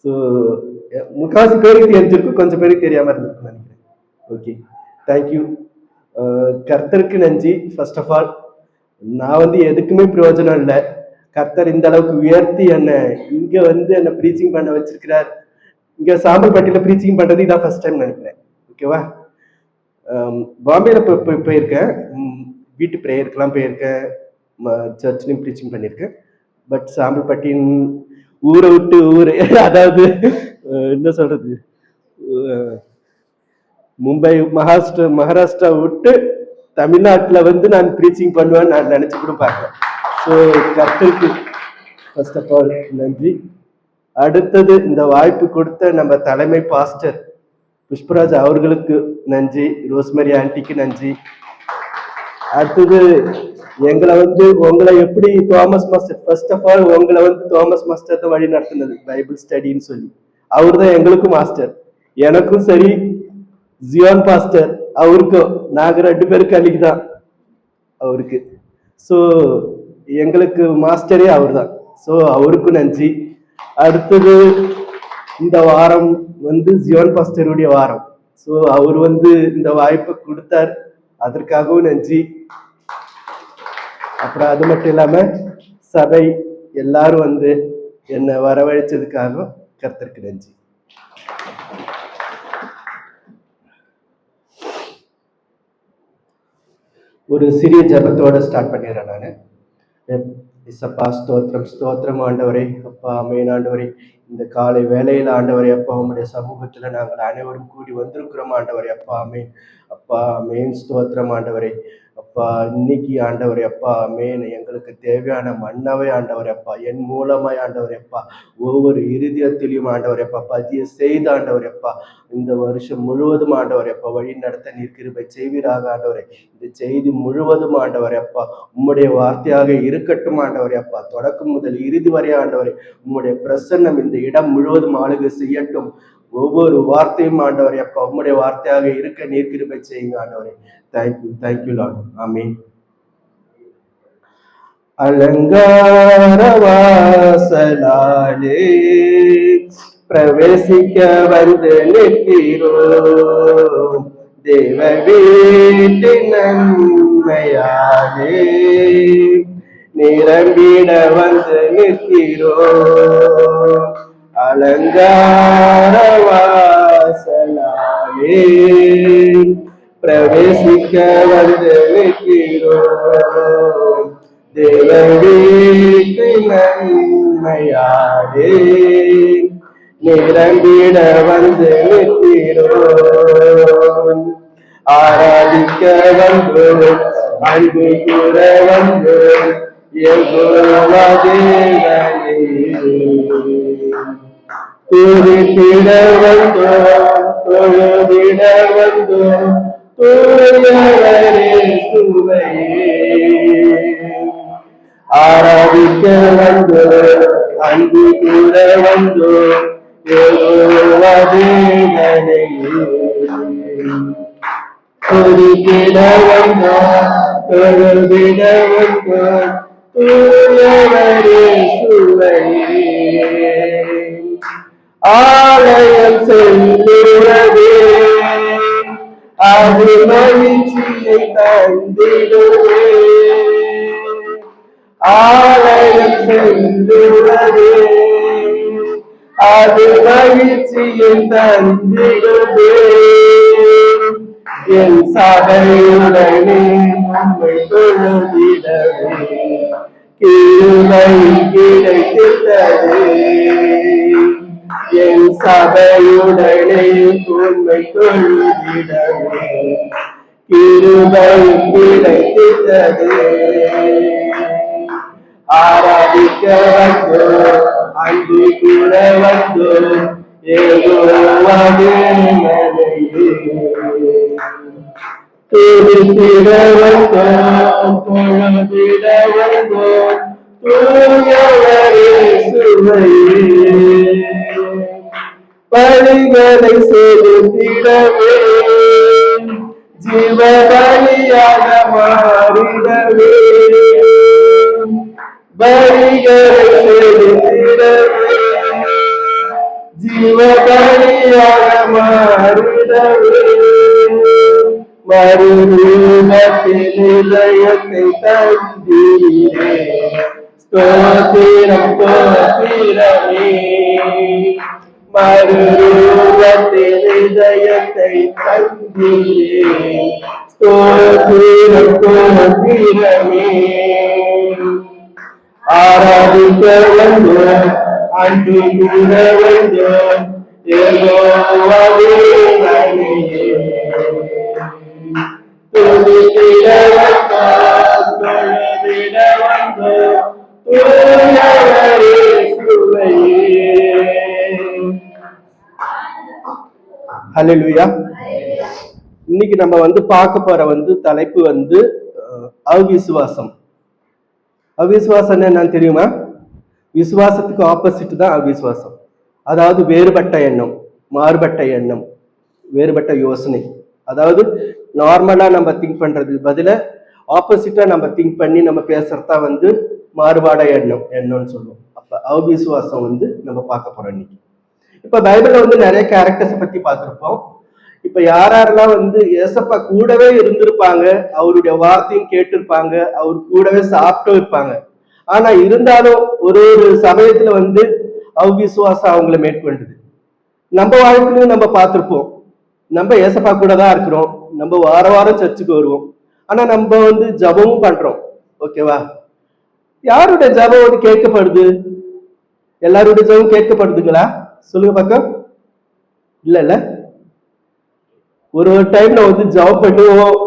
So முக்கால்வாசி பேருக்கு தெரிஞ்சிருக்கும், கொஞ்சம் பேருக்கு தெரியாம இருந்திருக்கும் நினைக்கிறேன். Okay, thank you. கர்த்தருக்கு நன்றி. ஃபர்ஸ்ட் ஆஃப் ஆல் நான் வந்து எதுக்குமே பிரயோஜனம் இல்லை. கர்த்தர் இந்த அளவுக்கு உயர்த்தி என்னை இங்க வந்து என்னை ப்ரீச்சிங் பண்ண வச்சிருக்கிறார். இங்க சாம்பல்பட்டியில ப்ரீச்சிங் பண்றது இதான் ஃபர்ஸ்ட் டைம் நினைக்கிறேன். ஓகேவா? பாம்பேல போயிருக்கேன், வீட்டு ப்ரேயருக்கெல்லாம் போயிருக்கேன், சர்ச்லையும் ப்ரீச்சிங் பண்ணியிருக்கேன். பட் சாம்பல்பட்டின் ஊரை விட்டு ஊர், அதாவது என்ன சொல்றது, மும்பை மகாராஷ்டிரா விட்டு தமிழ்நாட்டில் வந்து நான் ப்ரீச்சிங் பண்ணுவேன்னு நான் நினைச்சு கூட பார்க்கல. ஸோ கர்த்தருக்கு ஃபர்ஸ்ட் ஆஃப் ஆல் நன்றி. அடுத்தது இந்த வாய்ப்பு கொடுத்த நம்ம தலைமை பாஸ்டர் புஷ்பராஜ் அவர்களுக்கு நன்றி, ரோஸ்மரி ஆண்டிக்கு நன்றி. அடுத்தது எங்களை வந்து உங்களை எப்படி Thomas master, first of all உங்களை வந்து தோமஸ் மாஸ்டர் தான் வழி நடத்தினது பைபிள் ஸ்டடின்னு சொல்லி. அவர் தான் எங்களுக்கும் மாஸ்டர், எனக்கும் சரி ஜியான் பாஸ்டர் அவருக்கும், நாங்கள் 2 பேருக்கு அன்னைக்கு தான் அவருக்கு. ஸோ எங்களுக்கு மாஸ்டரே அவர் தான். ஸோ அவருக்கும் நன்றி. அடுத்தது இந்த வாரம் வந்து ஜியான் பாஸ்டருடைய வாரம். ஸோ அவர் வந்து இந்த வாய்ப்பை கொடுத்தார், அதற்காகவும் நன்றி. அப்புறம் அது மட்டும் இல்லாம சபை எல்லாரும் வந்து என்னை வரவழைச்சதுக்காக கர்த்தருக்கு நன்றி. ஒரு சிறிய ஜபத்தோட ஸ்டார்ட் பண்ணிடுறேன் நான். இசப்பா ஸ்தோத்திரம் ஸ்தோத்திரம் ஆண்டவரே, அப்பா அமேன் ஆண்டவரே. இந்த காலை வேலையில ஆண்டவரே அப்பா உங்களுடைய சமூகத்துல நாங்கள் அனைவரும் கூடி வந்திருக்கிறோம் ஆண்டவரே அப்பா அமேன். அப்பா அமேன் ஸ்தோத்திரம் ஆண்டவரே. அப்பா இன்னைக்கு ஆண்டவரே அப்பா அமேன் எங்களுக்கு தேவையான மன்னவை ஆண்டவரே அப்பா என் மூலமாய் ஆண்டவரே அப்பா ஒவ்வொரு இருதயத்திலையும் ஆண்டவரே அப்பா பதிய செய்த ஆண்டவரே அப்பா இந்த வருஷம் முழுவதும் ஆண்டவரே அப்பா வழி நடத்த நீர் கிருபை செய்வீராக ஆண்டவரே. இந்த செய்தி முழுவதும் ஆண்டவரே அப்பா உம்முடைய வார்த்தையாக இருக்கட்டும் ஆண்டவரே அப்பா. தொடக்கம் முதல் இறுதி வரை ஆண்டவரே உம்முடைய பிரசன்னம் இந்த இடம் முழுவதும் ஆளுகை செய்யட்டும். ஒவ்வொரு வார்த்தையும் ஆண்டவரே அப்பா உம்முடைய வார்த்தையாக இருக்க நீர் கிருபை செய்யுங்க ஆண்டவரே. Thank you Lord. ஆமீன். அலங்கார வாசலாலே பிரவேசிக்க வந்து நிற்கிறோம், தேவ வீட்டின் நன்மையாலே நிரம்பிட வந்து நிற்கிறோம். அலங்கார வாசலாலே பிரவேசிக்க வந்து நிற்கிறோம், தேவ வீட்டின் நன்மையாலே நிரம்பிட வந்து நிற்கிறோம். ஆராதிக்க வந்து அன்பு கூற வந்து துதித்திட வந்தோம், தொழுதிட வந்தோம், தூயவரே சுவையே. ஆராதிக்க வந்தோம், அன்பு கூற வந்தோம், துதித்திட வந்தோம், தொழுதிட வந்தோம், தூயவரே சுவையே. ஆலயம் செல்லுறதே அது மகிழ்ச்சியை தந்திடுவே. ஆலயம் செல்லுறதே அது மகிழ்ச்சியை தந்திடுவே. என் சபையுடனே உம்மை தொழுதிடவே கிருபை கிடைத்ததே. என் சபையுடனே உம்மை தொழுதிடவே கிருபை கிடைத்ததே. ஆராதிக்க வந்தோம், அன்பு கூற வந்தோம், துதித்திட வந்தோம், தொழுதிட வந்தோம், தூயவரே சுவையே. பலிகளை செலுத்திடவே ஜீவபலியாக மாறிடவே. பலிகளை செலுத்திடவே ஜீவபலியாக மாறிடவே மறுரூபத்தில் இதயத்தை தந்தீரே ஸ்தோத்திரம் ஸ்தோத்திரமே மறுரூபத்தில் இதயத்தை தந்தீரே ஸ்தோத்திரம் ஸ்தோத்திரமே ஆராதிக்க வந்தோம் அன்பு கூற வந்தோம் யெகோவாவே நன்றியே துதித்திட வந்தோம் தொழுதிட வந்தோம் தூயவரே இயேசுவையே. ஹல்லேலூயா. இன்னைக்கு நம்ம பார்க்க போற தலைப்பு அவிசுவாசம். அவிசுவாசம் என்னன்னு தெரியுமா? விசுவாசத்துக்கு ஆப்போசிட் தான் அவிசுவாசம். அதாவது வேறுபட்ட எண்ணம், மாறுபட்ட எண்ணம், வேறுபட்ட யோசனை. அதாவது நார்மலா நம்ம திங்க் பண்றதுக்கு பதில ஆப்போசிட்டா நம்ம திங்க் பண்ணி நம்ம பேசுறதா மாறுபாட எண்ணம்னு சொல்லுவோம். அப்ப அவிசுவாசம் நம்ம பார்க்க போறோம் இன்னைக்கு. இப்ப பைபிள்ல நிறைய கேரக்டர்ஸ் பத்தி பார்த்திருப்போம். இப்ப யாரெல்லாம் ஏசப்பா கூடவே இருந்திருப்பாங்க, அவருடைய வார்த்தையும் கேட்டிருப்பாங்க, அவர் கூடவே சாப்பிட்டும் இருப்பாங்க. ஆனா இருந்தாலும் ஒரு சமயத்துல அவ்விசுவாசம் அவங்கள மேற்கொண்டது. நம்ம வாழ்க்கையிலும் நம்ம பார்த்திருப்போம். நம்ம ஏசப்பா கூட தான் இருக்கிறோம், நம்ம வார வாரம் சர்ச்சுக்கு வருவோம், ஆனா நம்ம ஜபமும் பண்றோம். ஓகேவா? யாருடைய ஜபம் கேட்கப்படுது? எல்லாருடைய ஜபம் கேட்கப்படுதுங்களா? சொல்லுங்க பக்கம். இல்ல ஒரு டைம்ல ஜபம் பண்ணுவோம்,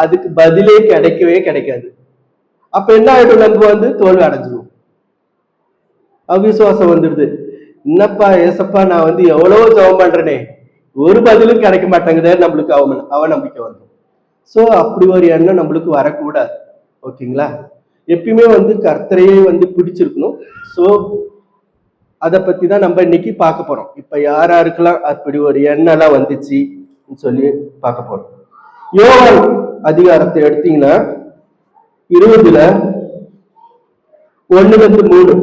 அதுக்கு பதிலே கிடைக்கவே கிடைக்காது. அப்ப என்ன ஆயிடும்? நம்ம தோல்வி அடைஞ்சிருவோம். அவிசுவாசம் வந்துடுது. என்னப்பா ஏசப்பா, நான் எவ்வளவோ ஜபம் பண்றேனே, ஒரு பதிலும் கிடைக்க மாட்டேங்குதே, நம்மளுக்கு அவநம்பிக்கை வந்துடும். சோ அப்படி ஒரு எண்ணம் நம்மளுக்கு வரக்கூடாது. ஓகேங்களா? எப்பயுமே கர்த்தரையே பிடிச்சிருக்கணும். சோ அதை பத்தி தான் நம்ம இன்னைக்கு பார்க்க போறோம். இப்ப யாருக்கெல்லாம் அப்படி ஒரு எண்ணெல்லாம் வந்துச்சு சொல்லி பார்க்க போறோம். யோவான் அதிகாரத்தை எடுத்தீங்கன்னா 20 1-3.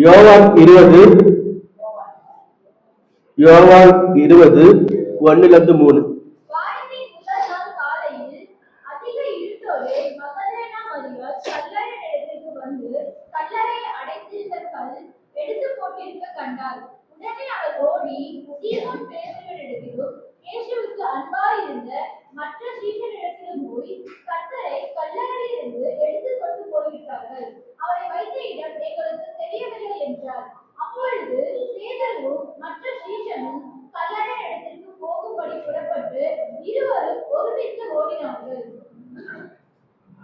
யோவான் 20 1-3.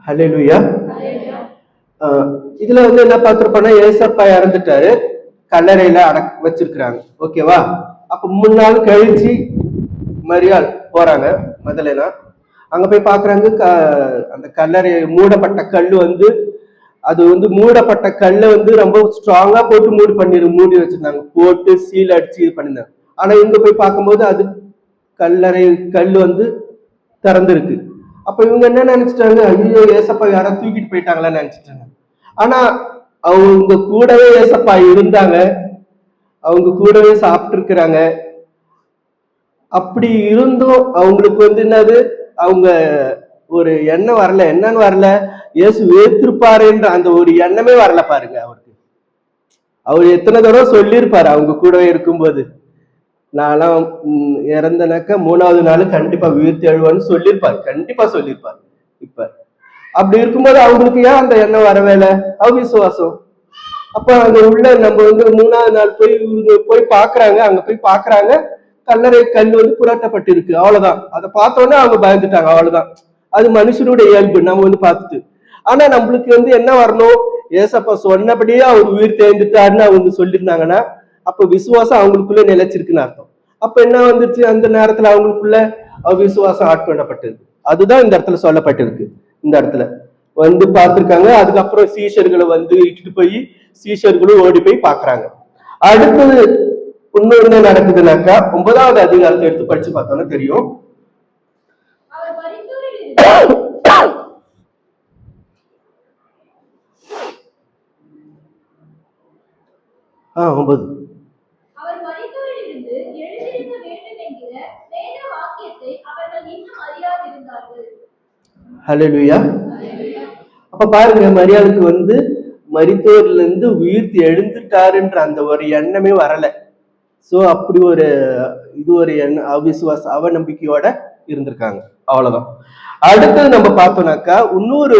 ஹல்லேலூயா. இதுல என்ன பார்த்திருப்போம்னா, ஏசப்பா இறந்துட்டாரு, கல்லறையில வச்சிருக்கிறாங்க. ஓகேவா? அப்ப 3 நாள் கழிச்சு மரியாள் போறாங்க முதல்ல. அங்க போய் பாக்குறாங்க, அந்த கல்லறை மூடப்பட்ட கல்லு அது மூடப்பட்ட கல்ல ரொம்ப ஸ்ட்ராங்கா போட்டு மூடி வச்சிருந்தாங்க, போட்டு சீல் அடிச்சு இது பண்ணிருந்தாங்க. ஆனா இங்க போய் பார்க்கும்போது அது கல்லறை கல்லு திறந்திருக்கு. அப்ப இவங்க என்ன நினைச்சிட்டாங்க? ஐயோ, ஏசப்பா யாரோ தூக்கிட்டு போயிட்டாங்களான்னு நினைச்சிட்டாங்க. ஆனா அவங்க கூடவே ஏசப்பா இருந்தாங்க, அவங்க கூடவே சாப்பிட்டு இருக்கிறாங்க. அப்படி இருந்தும் அவங்களுக்கு என்னது, அவங்க ஒரு எண்ணம் வரல. என்னன்னு வரல? இயேசு ஏத்திருப்பாருன்ற அந்த ஒரு எண்ணமே வரல பாருங்க அவருக்கு. அவர் எத்தனை தடவை சொல்லியிருப்பாரு அவங்க கூடவே இருக்கும்போது, நான்லாம் இறந்தனாக்க 3வது நாள் கண்டிப்பா உயிர்த்தி எழுவான்னு சொல்லியிருப்பாரு, கண்டிப்பா சொல்லியிருப்பாரு. இப்ப அப்படி இருக்கும்போது அவங்களுக்கு ஏன் அந்த எண்ணம் வரவேல? அவிசுவாசம். அப்ப அங்க உள்ள நம்ம 3வது நாள் போய் பாக்குறாங்க. அங்க போய் பாக்குறாங்க, கல்லறை கல் புரட்டப்பட்டிருக்கு. அவ்வளவுதான். அதை பார்த்தோன்னே அவங்க பயந்துட்டாங்க. அவ்வளவுதான். அது மனுஷனுடைய இயல்பு நம்ம பார்த்துட்டு. ஆனா நம்மளுக்கு என்ன வரணும்? ஏசப்பா சொன்னபடியே அவர் உயிர் தேர்ந்துட்டாருன்னு அவங்க சொல்லியிருந்தாங்கன்னா, அப்ப விசுவாசம் அவங்களுக்குள்ள நிலைச்சிருக்குன்னு அர்த்தம். அப்ப என்ன வந்துருச்சு? அந்த நேரத்துல அவங்களுக்குள்ள அவிசுவாசம் ஆட்கொள்ளப்பட்டது. அதுதான் இந்த இடத்துல சொல்லப்பட்டிருக்கு. இந்த இடத்துல பார்த்திருக்காங்க. அதுக்கப்புறம் சீஷர்களை இட்டுட்டு போய் சீஷர்களும் ஓடி போய் பாக்குறாங்க. அடுத்தது இன்னும் என்ன நடக்குதுனாக்கா, 9வது அதிகாரத்தை எடுத்து படிச்சு பார்த்தோம்னா தெரியும். 9 ஹல்லேலூயா. அப்ப பாருங்க, மரியாளுக்கு வந்து மரித்தோர்ல இருந்து உயிர் எழுந்துட்டாருன்ற அந்த ஒரு எண்ணமே வரல. சோ அப்படி ஒரு இது ஒரு அவிசுவாச அவநம்பிக்கையோட இருந்திருக்காங்க. அவ்வளவுதான். அடுத்தது நம்ம பார்த்தோம்னாக்கா இன்னொரு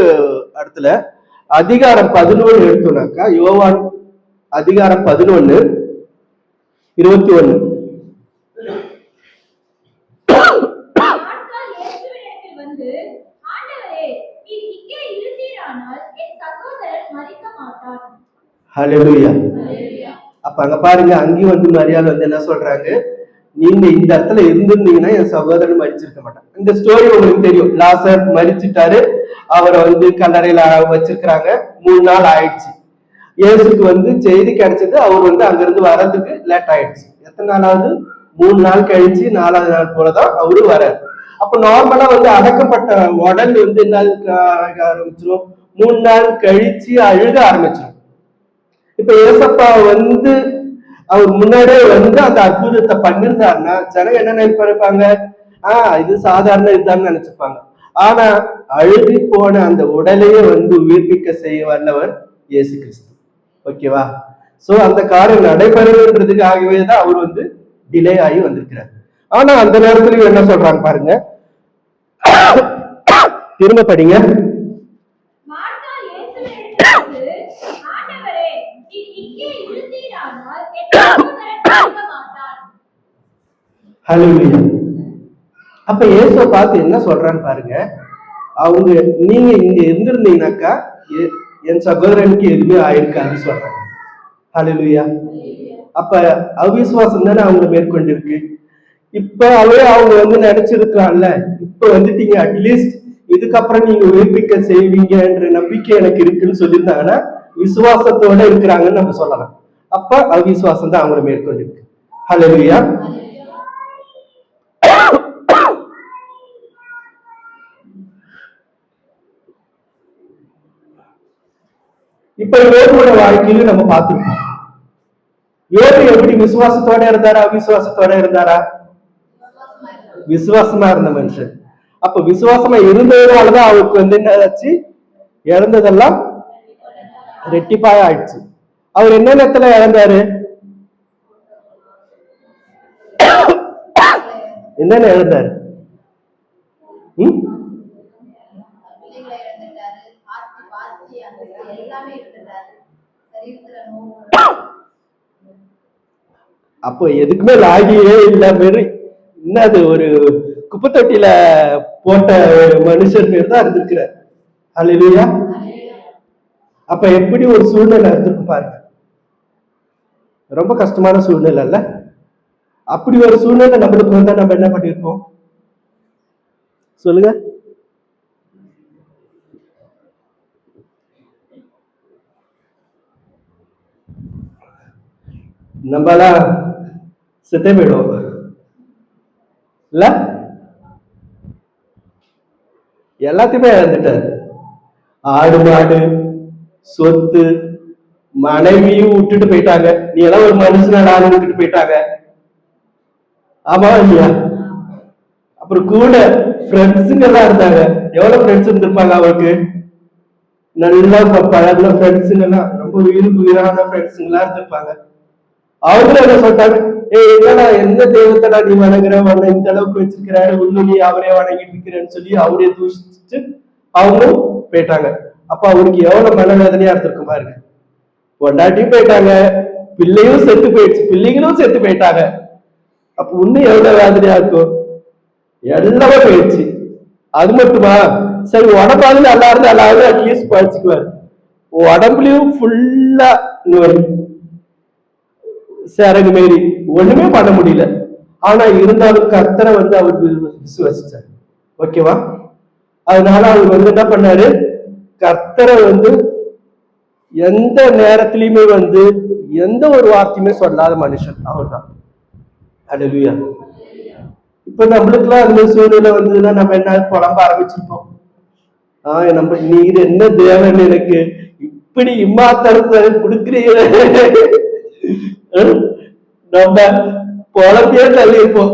இடத்துல அதிகாரம் 11 எடுத்தோம்னாக்கா யோவான் அதிகாரம் 11:21. ஹல்லேலூயா. அப்ப அங்க பாருங்க, அங்கேயும் வந்து மரியாள் வந்து என்ன சொல்றாங்க, நீங்க இந்த இடத்துல இருந்திருந்தீங்கன்னா என் சகோதரன் மரிச்சிருக்க மாட்டான். இந்த ஸ்டோரி உங்களுக்கு தெரியும். லாசர் மரிச்சிட்டாரு, அவரை வந்து கல்லறையில வச்சிருக்கிறாங்க. 3 நாள் ஆயிடுச்சு. இயேசுக்கு வந்து செய்தி கிடைச்சது, அவர் வந்து அங்கிருந்து வர்றதுக்கு லேட் ஆயிடுச்சு. எத்தனை நாள் ஆகுது? 3 நாள் கழிச்சு 4வது நாள் போலதான் அவரு வர்றாரு. அப்ப நார்மலா வந்து அடக்கப்பட்ட உடல் வந்து என்ன ஆரம்பிச்சிடும்? 3 நாள் கழிச்சு அழுக ஆரம்பிச்சிடும். இப்ப ஏசப்பா வந்து அவர் முன்னாடியே வந்து அந்த அற்புதத்தை பண்ணிருந்தாருன்னா ஜனங்க என்ன நினைப்பாங்க? இது சாதாரண இதுதான் நினைச்சுப்பாங்க. ஆனா அழுகி போன அந்த உடலையே வந்து உயிர்ப்பிக்க செய்ய வல்லவர் இயேசு கிறிஸ்து. ஓகேவா? சோ அந்த காரியம் நடைபெறுன்றதுக்காகவே தான் அவர் வந்து டிலே ஆகி வந்திருக்கிறார். ஆனா அந்த நேரத்துலயும் என்ன சொல்றாங்க பாருங்க, திரும்ப படிங்க. அப்ப இயேசுவை பார்த்து என்ன சொல்றான்னு பாருங்க, அவங்க நீங்க இங்க இருந்திருந்தீங்கன்னாக்கா என் சகோதரனுக்கு எதுவுமே ஆயிருக்காருன்னு சொல்றாங்க. ஹல்லேலூயா. அப்ப அவிசுவாசம் தானே அவங்க மேற்கொண்டிருக்கு. இப்ப அவங்க வந்து நினைச்சிருக்கலாம்ல, இப்ப வந்துட்டீங்க, அட்லீஸ்ட் இதுக்கப்புறம் நீங்க உயிர்ப்பிக்க செய்வீங்கன்ற நம்பிக்கை எனக்கு இருக்குன்னு சொல்லியிருந்தாங்கன்னா விசுவாசத்தோட இருக்கிறாங்கன்னு நம்ம சொல்லலாம். அப்ப அவிசுவாசம் தான் அவங்களை மேற்கொண்டிருக்கு. ஹல்லேலூயா. இப்ப யோபுவோட வாழ்க்கையிலும் நம்ம பார்த்திருக்கோம். யோபு எப்படி விசுவாசத்தோட இருந்தாரா அவிசுவாசத்தோட இருந்தாரா? விசுவாசமா இருந்த மனுஷன். அப்ப விசுவாசமா இருந்ததுனாலதான் அவருக்கு வந்து என்ன ஆச்சு? இழந்ததெல்லாம் ரெட்டிப்பாய ஆயிடுச்சு. அவர் என்ன நேரத்துல இழந்தாரு? என்னென்ன இழந்தாரு? அப்போ எதுக்குமே லாகியே இல்ல மாரி என்னது ஒரு குப்பை தொட்டியில போட்ட ஒரு மனுஷன் பேர் தான் இருந்திருக்கிறார். ஹல்லேலூயா. அப்ப எப்படி ஒரு சூழ்நிலை இருந்திருக்கும் பாருங்க. ரொம்ப கஷ்டமான சூழ்நிலை இல்ல? அப்படி ஒரு சூழ்நிலை நம்மளுக்கு வந்தா நம்ம என்ன பண்ணிருப்போம் சொல்லுங்க? நம்மளாம் செத்தே போயிடுவோம் இல்ல? எல்லாத்தையுமே இழந்துட்டாரு. ஆடு மாடு சொத்து மனைவியும் விட்டுட்டு போயிட்டாங்க. நீ எல்லாம் ஒரு மனுஷனாலும் விட்டுட்டு போயிட்டாங்க. ஆமா இல்லையா? அப்புறம் கூட ஃப்ரெண்ட்ஸுங்க எல்லாம் இருந்தாங்க. எவ்வளவு ஃப்ரெண்ட்ஸ் இருந்திருப்பாங்க அவருக்கு? நல்லா பழகின ஃப்ரெண்ட்ஸுங்க எல்லாம், ரொம்ப உயிருக்கு உயிரான ஃப்ரெண்ட்ஸுங்களா இருந்திருப்பாங்க. அவங்களும் என்ன சொல்றாங்க, என்னடா எந்த தெய்வத்தடா நீ வணங்குற, இந்த அளவுக்கு வச்சிருக்கிறாரு, ஒண்ணு நீ அவரே வணங்கிட்டு இருக்கிறேன்னு சொல்லி அவரே தூஷிச்சுட்டு அவங்களும் போயிட்டாங்க. அப்ப அவருக்கு எவ்வளவு மனவேதனையா இருந்திருக்கும் பாருங்க. பொண்டாட்டியும் போயிட்டாங்க, பிள்ளையும் செத்து போயிடுச்சு, பிள்ளைங்களும் செத்து போயிட்டாங்க. அப்ப இன்னும் எவ்வளவு வேதனையா இருக்கும்? எல்லாமே போயிடுச்சு. அது மட்டுமா? சரி, உடம்பாவது நல்லா இருந்தா எல்லாரும் அட்லீஸ்ட் பழிச்சுக்குவாரு. உடம்புலயும் ஃபுல்லா சரகு மாரி ஒண்ணுமே பண்ண முடியல. ஆனா இருந்தாலும் கர்த்தரை வந்து அவர் விசுவாசிச்சார். ஓகேவா? அதனால அவர் வந்து என்ன பண்ணாரு, கர்த்தரை வந்து எந்த நேரத்திலயுமே வந்து எந்த ஒரு வார்த்தையுமே சொல்லாத மனுஷன் அவர் தான். ஹல்லேலூயா. இப்ப நம்மளுக்கு எல்லாம் அந்த சூழ்நிலை வந்ததுன்னா நம்ம என்ன புலம்ப ஆரம்பிச்சிருப்போம். நம்ம நீர் என்ன தேவன், எனக்கு இப்படி இம்மாத்தரத்தை கொடுக்கிறீங்க, நம்ம புலம்பே தள்ளியிருப்போம்.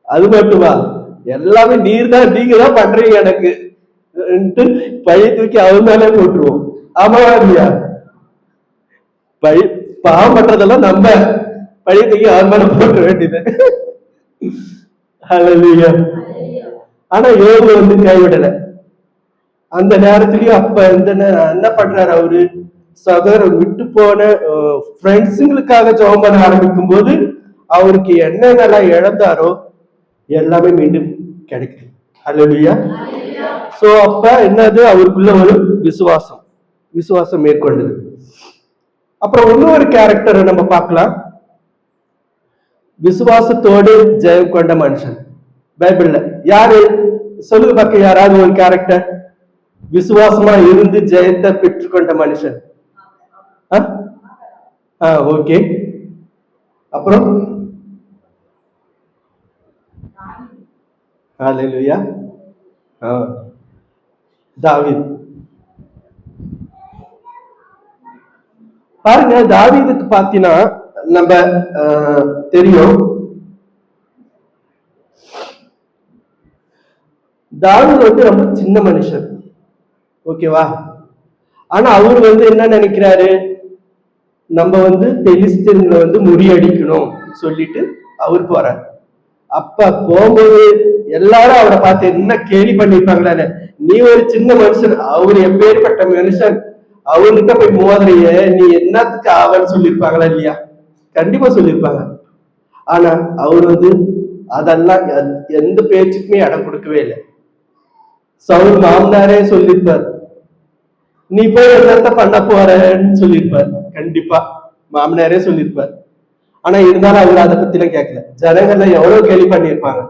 அது மட்டுமா? எல்லாமே நீங்க தான் பண்றீங்க எனக்கு பழைய தூக்கி அவர் மேலே போட்டுருவோம். ஆமாவா இல்லையா? பாவம் பண்றதெல்லாம் நம்ம பழைய தூக்கி அவர் மேல போட்டுற வேண்டியது. ஹல்லேலூயா. ஆனா யோபு வந்து கைவிடல. அந்த நேரத்திலயும் அப்ப என்ன பண்றாரு அவரு, சகோதரர் விட்டு போன ஃப்ரெண்ட்ஸுங்களுக்காக ஜெபம் பண்ண ஆரம்பிக்கும் போது அவருக்கு என்னென்னலாம் இழந்தாரோ எல்லாமே மீண்டும் கிடைக்குது. ஹல்லேலூயா. சோ அப்ப என்னது, அவருக்குள்ள ஒரு விசுவாசம் மேற்கொண்டது. அப்புறம் இன்னொரு கேரக்டரை நம்ம பார்க்கலாம். விசுவாசத்தோடு ஜெயம் கொண்ட மனுஷன் பைபிள்ல யாரு சொல்லுங்க பார்க்க, யாராவது ஒரு கேரக்டர் விசுவாசமா இருந்து ஜெயத்தை பெற்றுக்கொண்ட மனுஷன். ஓகே. அப்புறம் ஹல்லேலூயா. தாவீது பாருங்க. தாவீதுக்கு பாத்தீங்கன்னா நம்ம தெரியும், தாவீது வந்து ரொம்ப சின்ன மனுஷன், ஓகேவா? ஆனா அவரு வந்து என்ன நினைக்கிறாரு, நம்ம வந்து பெலிஸ்தீன்ல வந்து முறியடிக்கணும் சொல்லிட்டு அவர் போறாரு. அப்ப போகும்போது எல்லாரும் அவரை பார்த்து என்ன கேலி பண்ணிருப்பாங்களே, நீ ஒரு சின்ன மனுஷன், அவரு எப்பேற்பட்ட மனுஷன், அவர்கிட்ட போய் மோதிரைய நீ என்னத்துக்கு ஆவன்னு சொல்லியிருப்பாங்களா இல்லையா? கண்டிப்பா சொல்லியிருப்பாங்க. ஆனா அவர் வந்து அதெல்லாம் எந்த பேச்சுக்குமே இடம் கொடுக்கவே இல்லை. சவுல் மாமனாரே சொல்லியிருப்பார், நீ போய் என்னத்த பண்ண போறன்னு சொல்லியிருப்பார். கண்டிப்பா மாமனாரே சொல்லியிருப்பார். ஆனா இருந்தாலும் அவர் அதை பத்தி எல்லாம் கேட்கல. ஜனங்கள்ல எவ்வளவு கேள்வி பண்ணியிருப்பாங்க.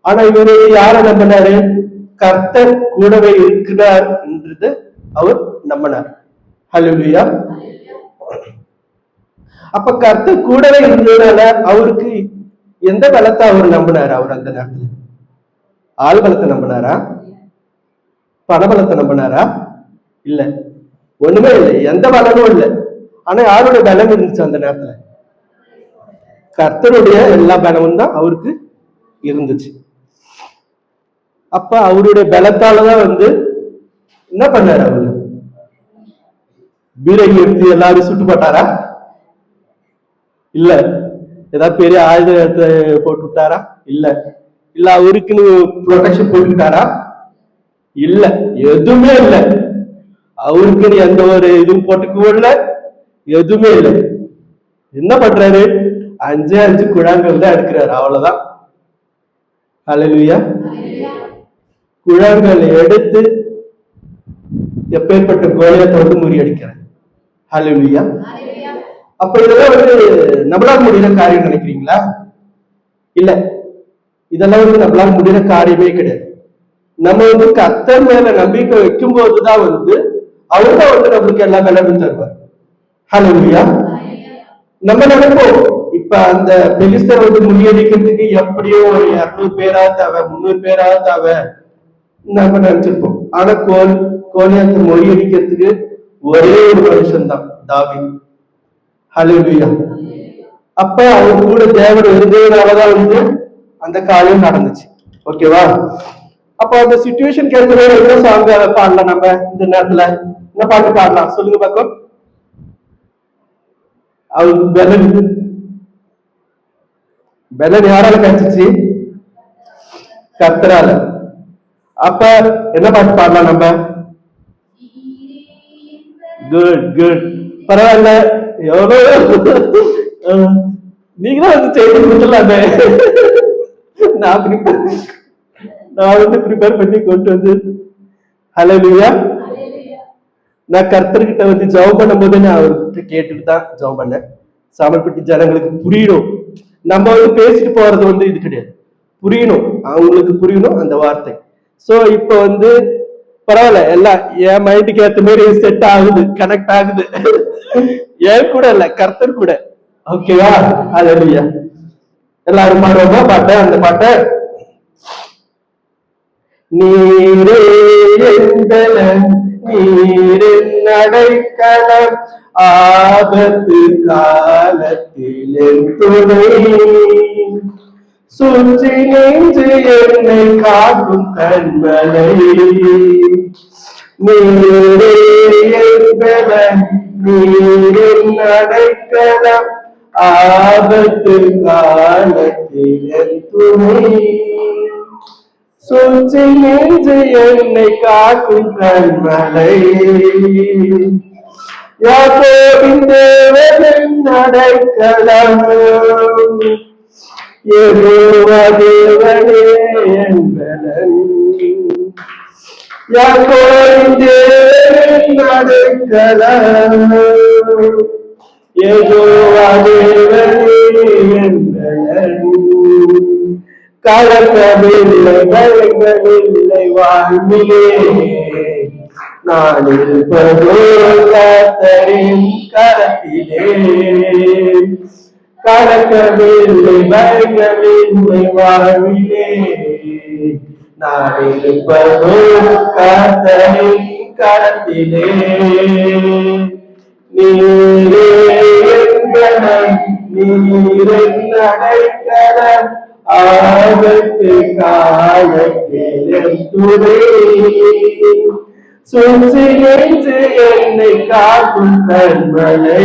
ஆனா இவரு யார நம்பினாரு, கர்த்தர் கூடவே இருக்கிறார் என்றது அவர் நம்பினார். ஹல்லேலூயா. அப்ப கர்த்தர் கூடவே இருந்ததுனால அவருக்கு எந்த பலத்தை அவர் நம்பினாரு? அவர் அந்த நேரத்துல ஆள் பலத்தை நம்பினாரா, பணபலத்தை நம்பினாரா? இல்ல, ஒண்ணுமே இல்லை, எந்த பலனும் இல்லை. ஆனா யாருடைய பலம் இருந்துச்சு அந்த நேரத்துல? கர்த்தருடைய எல்லா பலமும் தான் அவருக்கு இருந்துச்சு. அப்ப அவருடைய பலத்தாலதான் வந்து என்ன பண்ணாரு, அவரு பீரங்கி எடுத்து எல்லாரும் சுட்டு போட்டாரா? இல்ல. ஏதாவது பெரிய ஆயுதத்தை போட்டு விட்டாரா? இல்ல. இல்ல அவருக்குன்னு ப்ரொடெக்ஷன் போட்டுக்கிட்டாரா? இல்ல, எதுவுமே இல்லை. அவருக்குன்னு எந்த ஒரு இதுவும் போட்டுக்கவும் இல்லை, எதுவுமே இல்லை. என்ன பண்றாரு, 5 குழாங்கள் தான் எடுக்கிறாரு, அவ்வளவுதான். ஹல்லேலூயா. குழாங்கள் எடுத்து எப்பேற்பட்ட கோலியாத்தை வந்து முறியடிக்கிறார். ஹல்லேலூயா. அப்ப இதெல்லாம் வந்து நம்மளால முடிகிற காரியம் நினைக்கிறீங்களா? இல்ல, இதெல்லாம் வந்து நம்மளால முடிகிற காரியமே கிடையாது. நம்ம வந்து கர்த்தர் மேல நம்பிக்கை வைக்கும் போதுதான் வந்து அவர்தான் வந்து நம்மளுக்கு எல்லா பலனும் தருவார். ஹல்லேலூயா. நம்ம நினைப்போம், இப்ப அந்த பெலிஸ்தர் வந்து முறியடிக்கிறதுக்கு எப்படியோ ஒரு 200 பேரா தேவை, 300 பேரா தேவை நம்ம நினைச்சிருப்போம். ஆனா கோலியாத்தை முறியடிக்கிறதுக்கு ஒரே ஒரு மனுஷன் தான், தாவீது. ஹல்லேலூயா. அப்ப அவர் கூட தேவன் இருந்ததுனாலதான் வந்து அந்த காரியம் நடந்துச்சு. ஓகேவா? அப்ப அந்த சிச்சுவேஷன் கேட்கவே என்ன சாங் பாடலாம் நம்ம இந்த நேரத்துல? என்ன பாட்டு பாடலாம் சொல்லுங்க பாக்கம். அவருக்கு பெலன் யாரால கிடைச்சிச்சு? கர்த்தரால. அப்ப என்ன பாட்டு பாடலாம் நம்ம? குட். பரவாயில்ல, எவ்வளவு நீங்களும் வந்து செய்து கொடுத்துடலாமே. நான் வந்து ப்ரிப்பேர் பண்ணி கொண்டு வந்து. ஹல்லேலூயா. நான் கர்த்தர்கிட்ட வந்து ஜெபம் பண்ணும் போது நான் அவர்கிட்ட கேட்டுட்டு தான் ஜெபம் பண்ணேன். சாமல்பட்டி ஜனங்களுக்கு புரியணும், நம்ம வந்து பேசிட்டு போறது வந்து இது கிடையாது, புரியணும், அவங்களுக்கு புரியணும் அந்த வார்த்தை. சோ இப்ப வந்து பரவாயில்ல, எல்லாம் என் மைண்டுக்கு ஏற்ற மாதிரி செட் ஆகுது, கனெக்ட் ஆகுது. ஏன் கூட இல்ல, கர்த்தர் கூட. ஓகேவா? ஹல்லேலூயா. எல்லாரும் பாடுவோமா பாட்ட? அந்த பாட்டை, நீரே என்பலன் நீரின் அடைக்கலம் ஆபத்து காலத்தில் துணை சுற்றி நின்று என்னை காக்கும் கண்மலை நீரே என்பவன் நீரின் அடைக்கலம் ஆபத்து காலத்தில் என் துணை சுற்றி நின்று என்னை காக்கும் கண்மலை யாக்கோபின் தேவனின் அடைக்கலம் யெகோவா தேவனே என்பவன் யாக்கோபின் தேவனின் அடைக்கலம் யெகோவா தேவனே என்பவன் கலக்கமில்லை பயங்கமில்லை வாழ்விலே நான் இருப்பதோ கர்த்தரின் கரத்திலே கலக்கமில்லை பயங்கமில்லை வாழ்விலே நான் இருப்பதோ கர்த்தரின் கரத்திலே நீரே என்பவன் நீரின் அடைக்கலம் ஆபத்து காலத்தில் துணை சுற்றி நின்று என்னை காக்கும் கண்மலை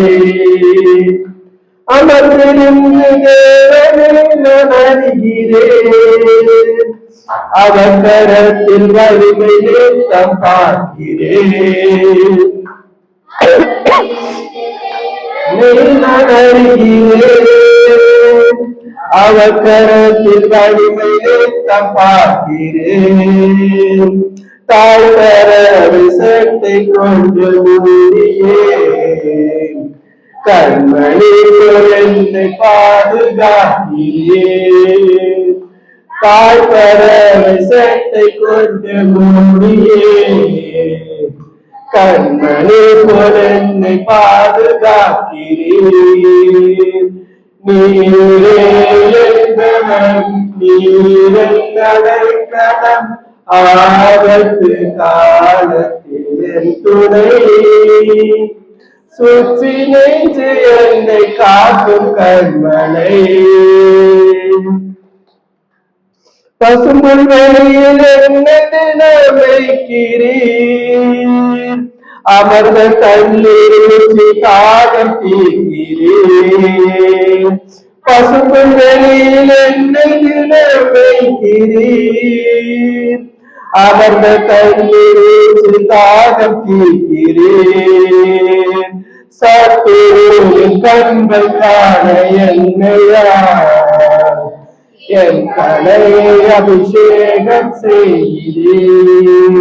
அமர்ந்திருந்து தேவனை நான் அறிகிறேன் அவர் கரத்தில் வலிமை நித்தம் பார்க்கிறேன் நான் அறிகிறேன் அவர் கரத்தில் வலிமை நித்தம் பார்க்கிறேன் தாழ்வர விசத்தை கொண்டு மூடியே கண்மணி என்னை பாதுகாக்கிறேன் தாழ்வர விசத்தை கொண்டு மூடியே கண்மணி என்னை பாதுகாக்கிறேன் நீரே என்பவன் நீரின் அடைக்கலம் ஆபத்து காலத்தில் என் துணை சுற்றி நின்று என்னை காக்கும் கண்மலை பசும்புல் வெளியில் என்னை தினமைக்கிறீர் அமர்ந்த தண்ணீர் தாகம் தீர்க்கிறேன் பசும்புல் வெளியில் என்னை தினமைக்கிறீர் அமர்ந்த தண்ணீர் தாகம் தீர்க்கிறேன் சத்துருவின் கண்கள் காண என்னையா என் தலை அபிஷேகம் செய்கிறேன்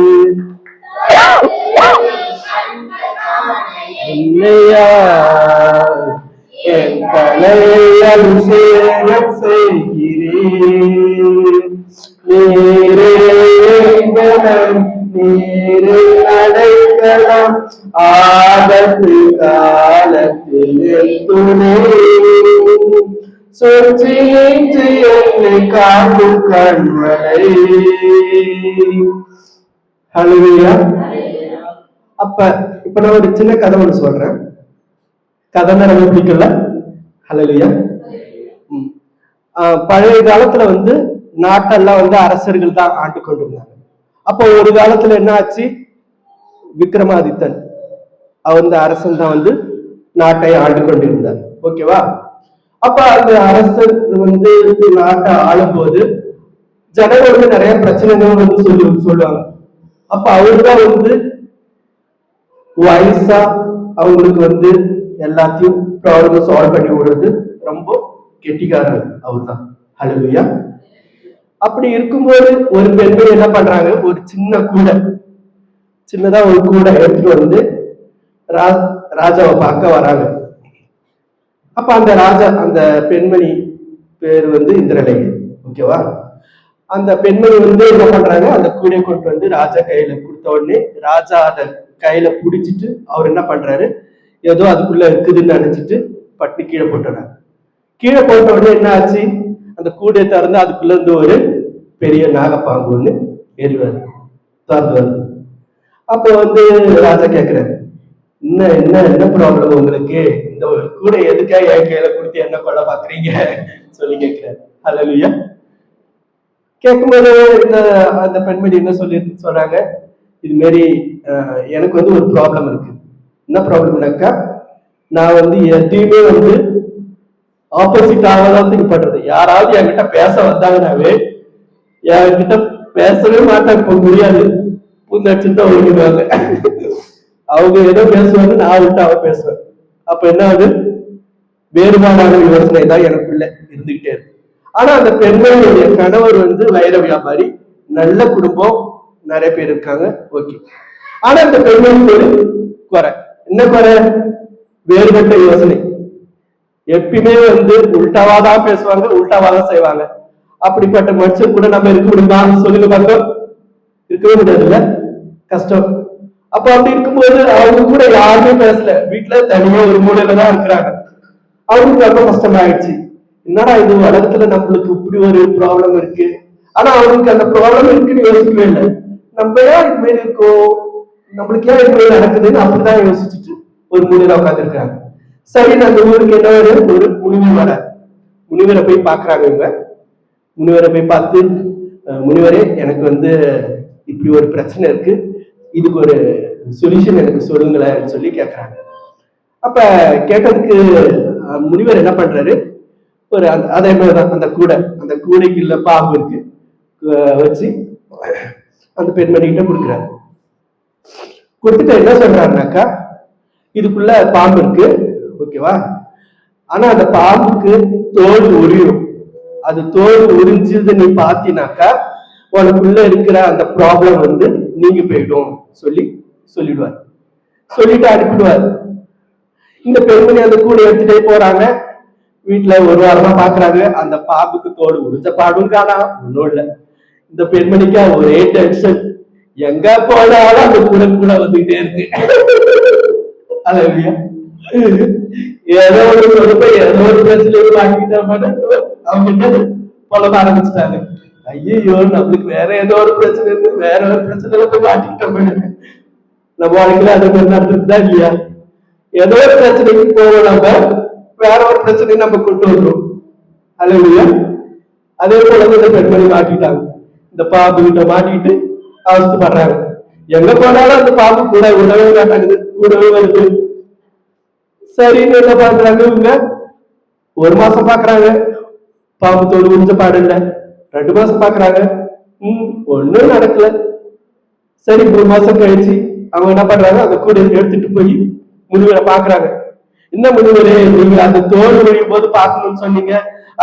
என்னையா என் தலை அபிஷேகம் செய்கிறேன் நீரே நீரில் அடைக்கலம் ஆபத்து காலத்தில் துணை சுற்றி நின்று என்னை காக்கும் கண்மலை ஹல்லேலூயா. அப்ப இப்ப நான் ஒரு சின்ன கதை ஒன்று சொல்றேன். கதை ரொம்ப பிடிக்கல. ஹல்லேலூயா. பழைய காலத்துல நாட்டெல்லாம் அரசர்கள் தான் ஆண்டு கொண்டிருந்தாங்க. அப்போ ஒரு காலத்துல என்ன ஆச்சு, விக்ரமாதித்தன் அந்த அரசன் தான் நாட்டை ஆண்டு கொண்டிருந்தார். ஓகேவா? அப்ப அந்த அரசர் நாட்டை ஆளும்போது ஜனங்க நிறைய பிரச்சனைகள் சொல்லுவாங்க. அப்ப அவருதான் வயசா அவங்களுக்கு எல்லாத்தையும் ப்ராப்ளம் சால்வ் பண்ணி விடுறது ரொம்ப கெட்டிக்காரர் அவர் தான். ஹல்லேலூயா. அப்படி இருக்கும்போது ஒரு பெண்கள் என்ன பண்றாங்க, ஒரு சின்னதா ஒரு கூடை எடுத்துட்டு ராஜாவை பார்க்க வராங்க. அப்ப அந்த பெண்மணி பேர் இந்திரலேகை. ஓகேவா? அந்த பெண்மணி என்ன பண்றாங்க, அந்த கூடையை கொண்டு ராஜா கையில கொடுத்த உடனே ராஜா அதை கையில பிடிச்சிட்டு அவர் என்ன பண்றாரு, ஏதோ அதுக்குள்ள இருக்குதுன்னு நினைச்சிட்டு பட்டு கீழே போட்டுறாரு. கீழே போட்ட உடனே என்ன ஆச்சு, அந்த கூடையை திறந்து அதுக்குள்ள ஒரு பெரிய நாகப்பாம்பு ஒண்ணு எரிவாரு திறந்து வருது. அப்போ ராஜா கேக்குறாரு, என்ன என்ன என்ன ப்ராப்ளம் உங்களுக்கு, இந்த கூடை எதுக்காக என் கையில கொடுத்து என்ன கொள்ள பாக்குறீங்க சொல்லி கேட்கிறாரு. ஹல்லேலூயா. கேட்கும்போது இந்த அந்த பெண்மணி என்ன சொல்றாங்க, இது மாரி எனக்கு வந்து ஒரு ப்ராப்ளம் இருக்கு. என்ன ப்ராப்ளம்னாக்கா, நான் வந்து எதையுமே வந்து ஆப்போசிட் ஆகதான் திங்க் பண்றது. யாராவது என்கிட்ட பேச வந்தாங்கன்னாவே என்கிட்ட பேசவே மாட்டாங்க, இப்ப முடியாது, பூந்தடிச்சுட்டு ஓடிடுவாங்க. அவங்க ஏதோ பேசுவாங்க, நான் விட்டு அவ பேசுவேன். அப்ப என்ன ஆகுது, வேறுபாடான யோசனை தான் எனக்குள்ள இருந்துகிட்டே இருக்கு. ஆனா அந்த பெண்களுடைய கணவர் வந்து வைர வியாபாரி, நல்ல குடும்பம், நிறைய பேர் இருக்காங்க, ஓகே. ஆனா அந்த பெண்களுக்கு ஒரு குறை. என்ன குறை? வேறுபட்ட யோசனை. எப்பயுமே வந்து உள்டாவாதான் பேசுவாங்க, உள்டாவாதான் செய்வாங்க. அப்படிப்பட்ட மனுஷன் கூட நம்ம இருக்க முடியுமா? சொல்லுங்க பார்த்தோம். இருக்கவே முடியாதுல்ல, கஷ்டம். அப்ப அப்படி இருக்கும்போது அவங்க கூட யாருமே பேசல, வீட்டுல தனியா ஒரு மூலையில தான் இருக்கிறாங்க. அவங்களுக்கு ரொம்ப கஷ்டமாயிடுச்சு. என்னடா இது, உலகத்துல நம்மளுக்கு இப்படி ஒரு ப்ராப்ளம் இருக்கு. ஆனா அவங்களுக்கு அந்த ப்ராப்ளம் இருக்குன்னு யோசிக்கவே இல்லை. நம்ம ஏன் இது மாதிரி இருக்கோம், நம்மளுக்கு ஏன் இது மாதிரி நடக்குதுன்னு அப்படிதான் யோசிச்சுட்டு ஒரு மூலையில உட்காந்து இருக்காங்க. சரி, அந்த ஊருக்கு என்ன ஒரு முனிவர் வர, முனிவரை போய் பாக்குறாங்க இவங்க. முனிவரை போய் பார்த்து, முனிவரே எனக்கு வந்து இப்படி ஒரு பிரச்சனை இருக்கு, இதுக்கு ஒரு சொல்யூஷன் எனக்கு சொல்லுங்களேன்னு சொல்லி கேட்கறாங்க. அப்ப கேட்டதுக்கு முனிவர் என்ன பண்றாரு, ஒரு அதே மாதிரிதான் அந்த கூடைக்கு இல்ல பாம்பு இருக்கு வச்சு அந்த பெண்மணிகிட்ட கொடுக்குறாரு. கொடுத்துட்டு என்ன சொல்றாருனாக்கா, இதுக்குள்ள பாம்பு இருக்கு, ஓகேவா, ஆனா அந்த பாம்புக்கு தோல் உரியும். அது தோல் உறிஞ்சது நீ பாத்தினாக்கா உனக்குள்ள இருக்கிற அந்த ப்ராப்ளம் வந்து நீங்க போயிடும் சொல்லிடுவார். சொல்லிட்டு அனுப்பிடுவார். இந்த பெண்மணி அந்த கூடை எடுத்துட்டே போறாங்க. வீட்டுல ஒரு வாரமா பாக்குறாங்க, அந்த பாம்புக்கு தோடு உறிஞ்ச பாடும் காணா, ஒன்னும் இல்ல. இந்த பெண்மணிக்கா ஒரே டென்ஷன், எங்க போனாலும் அந்த கூட வந்துகிட்டே இருக்கு. அழகியா ஏதோ ஒரு சொல்லுப்ப ஏதோ ஒரு பிரச்சனையை மாட்டிக்கிட்ட அவங்க என்ன புலம்ப ஆரம்பிச்சுட்டாங்க. ஐயோ, நம்மளுக்கு வேற ஏதோ ஒரு பிரச்சனை இருக்கு, வேற ஒரு பிரச்சனையில போய் மாட்டிக்கிட்டோம். நம்ம வாழ்க்கையில அது மாதிரி நடந்துட்டுதான் இல்லையா? ஏதோ ஒரு பிரச்சனைக்கு போவோம், நம்ம வேற ஒரு பிரச்சனையை நம்ம கொண்டு வருவோம். அல்லையா? அதே போல இந்த பெண்மணி மாட்டிட்டாங்க. இந்த பாம்பு கிட்ட மாட்டிக்கிட்டு அவஸ்தைப்படுறாங்க. எங்க போனாலும் அந்த பாம்பு கூட உடவே மாட்டாங்குது, கூடவே வருது. சரின்னு என்ன பாக்குறாங்க இவங்க, ஒரு மாசம் பாக்குறாங்க, பாம்பு தோடு உறிஞ்ச பாடு இல்ல. 2 மாசம் பாக்குறாங்க, ஒண்ணும் நடக்கல. சரி, 3 மாசம் கழிச்சு அவங்க என்ன பண்றாங்க, அந்த கூட எடுத்துட்டு போய் முனிவரை பாக்குறாங்க. என்ன முனிவரே, நீங்க அந்த தோல் உரியும் போது பாக்கணும்னு சொன்னீங்க,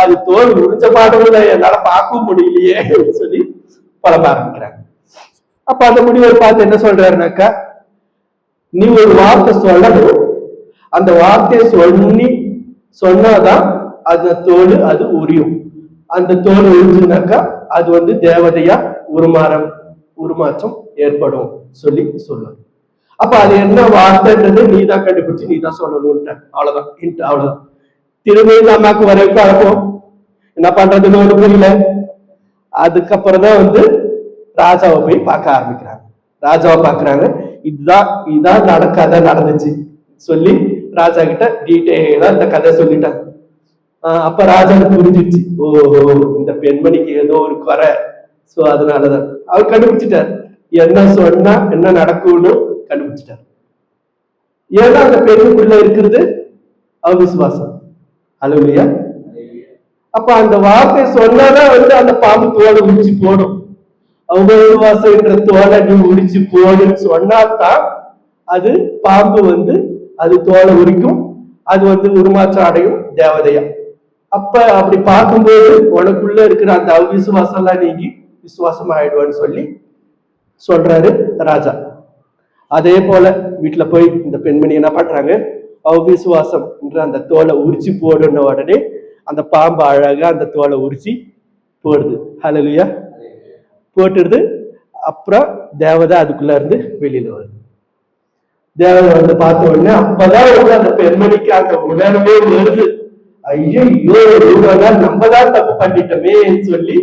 அது தோல் உறிஞ்ச பாடும் என்னால பார்க்கவும் முடியலையே சொல்லி பழம்ப ஆரம்பிக்கிறாங்க. அப்ப அந்த முனிவர் பார்த்து என்ன சொல்றாருனாக்கா, நீ ஒரு வார்த்தை சொல்லணும், அந்த வார்த்தையை சொன்னாதான் அந்த தோல் அது உரியும். அந்த தோல் உறிஞ்சுனாக்கா அது வந்து தேவதையா உருமாற்றம் ஏற்படும் சொல்லுவாங்க. அப்ப அது என்ன வார்த்தைன்றது நீ தான் கண்டுபிடிச்சு நீ தான் சொல்லணும்ட்ட. அவ்வளவுதான். திரும்பி இந்த அம்மாக்கு வரைக்கும் அழப்போம், என்ன பண்றதுன்னு ஒண்ணு புரியல. அதுக்கப்புறம் தான் வந்து ராஜாவை போய் பார்க்க ஆரம்பிக்கிறாங்க. ராஜாவை பாக்குறாங்க. இதுதான் கதை நடந்துச்சு சொல்லி ராஜா கிட்ட டீட்டெயிலா இந்த கதை சொல்லிட்டாங்க. அப்ப ராஜாவுக்கு புரிஞ்சிருச்சு, ஓஹோ, இந்த பெண்மணிக்கு ஏதோ ஒரு குறை. சோ அதனாலதான் அவர் கண்டுபிடிச்சிட்டார், என்ன சொன்னா என்ன நடக்கும்னு கண்டுபிடிச்சிட்டார். ஏன்னா அந்த பெண்ணுக்குள்ள இருக்கிறது அவிசுவாசம். அல்லேலூயா. அப்ப அந்த வார்த்தை சொன்னாதான் வந்து அந்த பாம்பு தோலை உரிச்சு போடும். அவிசுவாசம் என்ற தோலை நீ உரிச்சு போடுன்னு சொன்னாதான் அது பாம்பு வந்து அது தோலை உரிக்கும், அது வந்து உருமாற்றம் அடையும் தேவதையா. அப்ப அப்படி பார்க்கும்போது உனக்குள்ள இருக்கிற அந்த அவிசுவாசம் எல்லாம் நீங்கி விசுவாசம் ஆயிடுவான்னு சொல்றாரு ராஜா. அதே போல வீட்டுல போய் இந்த பெண்மணி என்ன பண்றாங்க, அவிசுவாசம் என்ற அந்த தோலை உரிச்சு போடுன உடனே அந்த பாம்பு அழகா அந்த தோலை உரிச்சு போடுது. ஹல்லேலூயா. போட்டுடுது. அப்புறம் தேவதை அதுக்குள்ள இருந்து வெளியில வருது. தேவதை வந்து பார்த்த உடனே அப்பதான் வந்து அந்த பெண்மணிக்கு அந்த உணர்வே வருது, ஐயோ நம்ம தான் தப்பு பண்ணிட்டோமே சொல்லி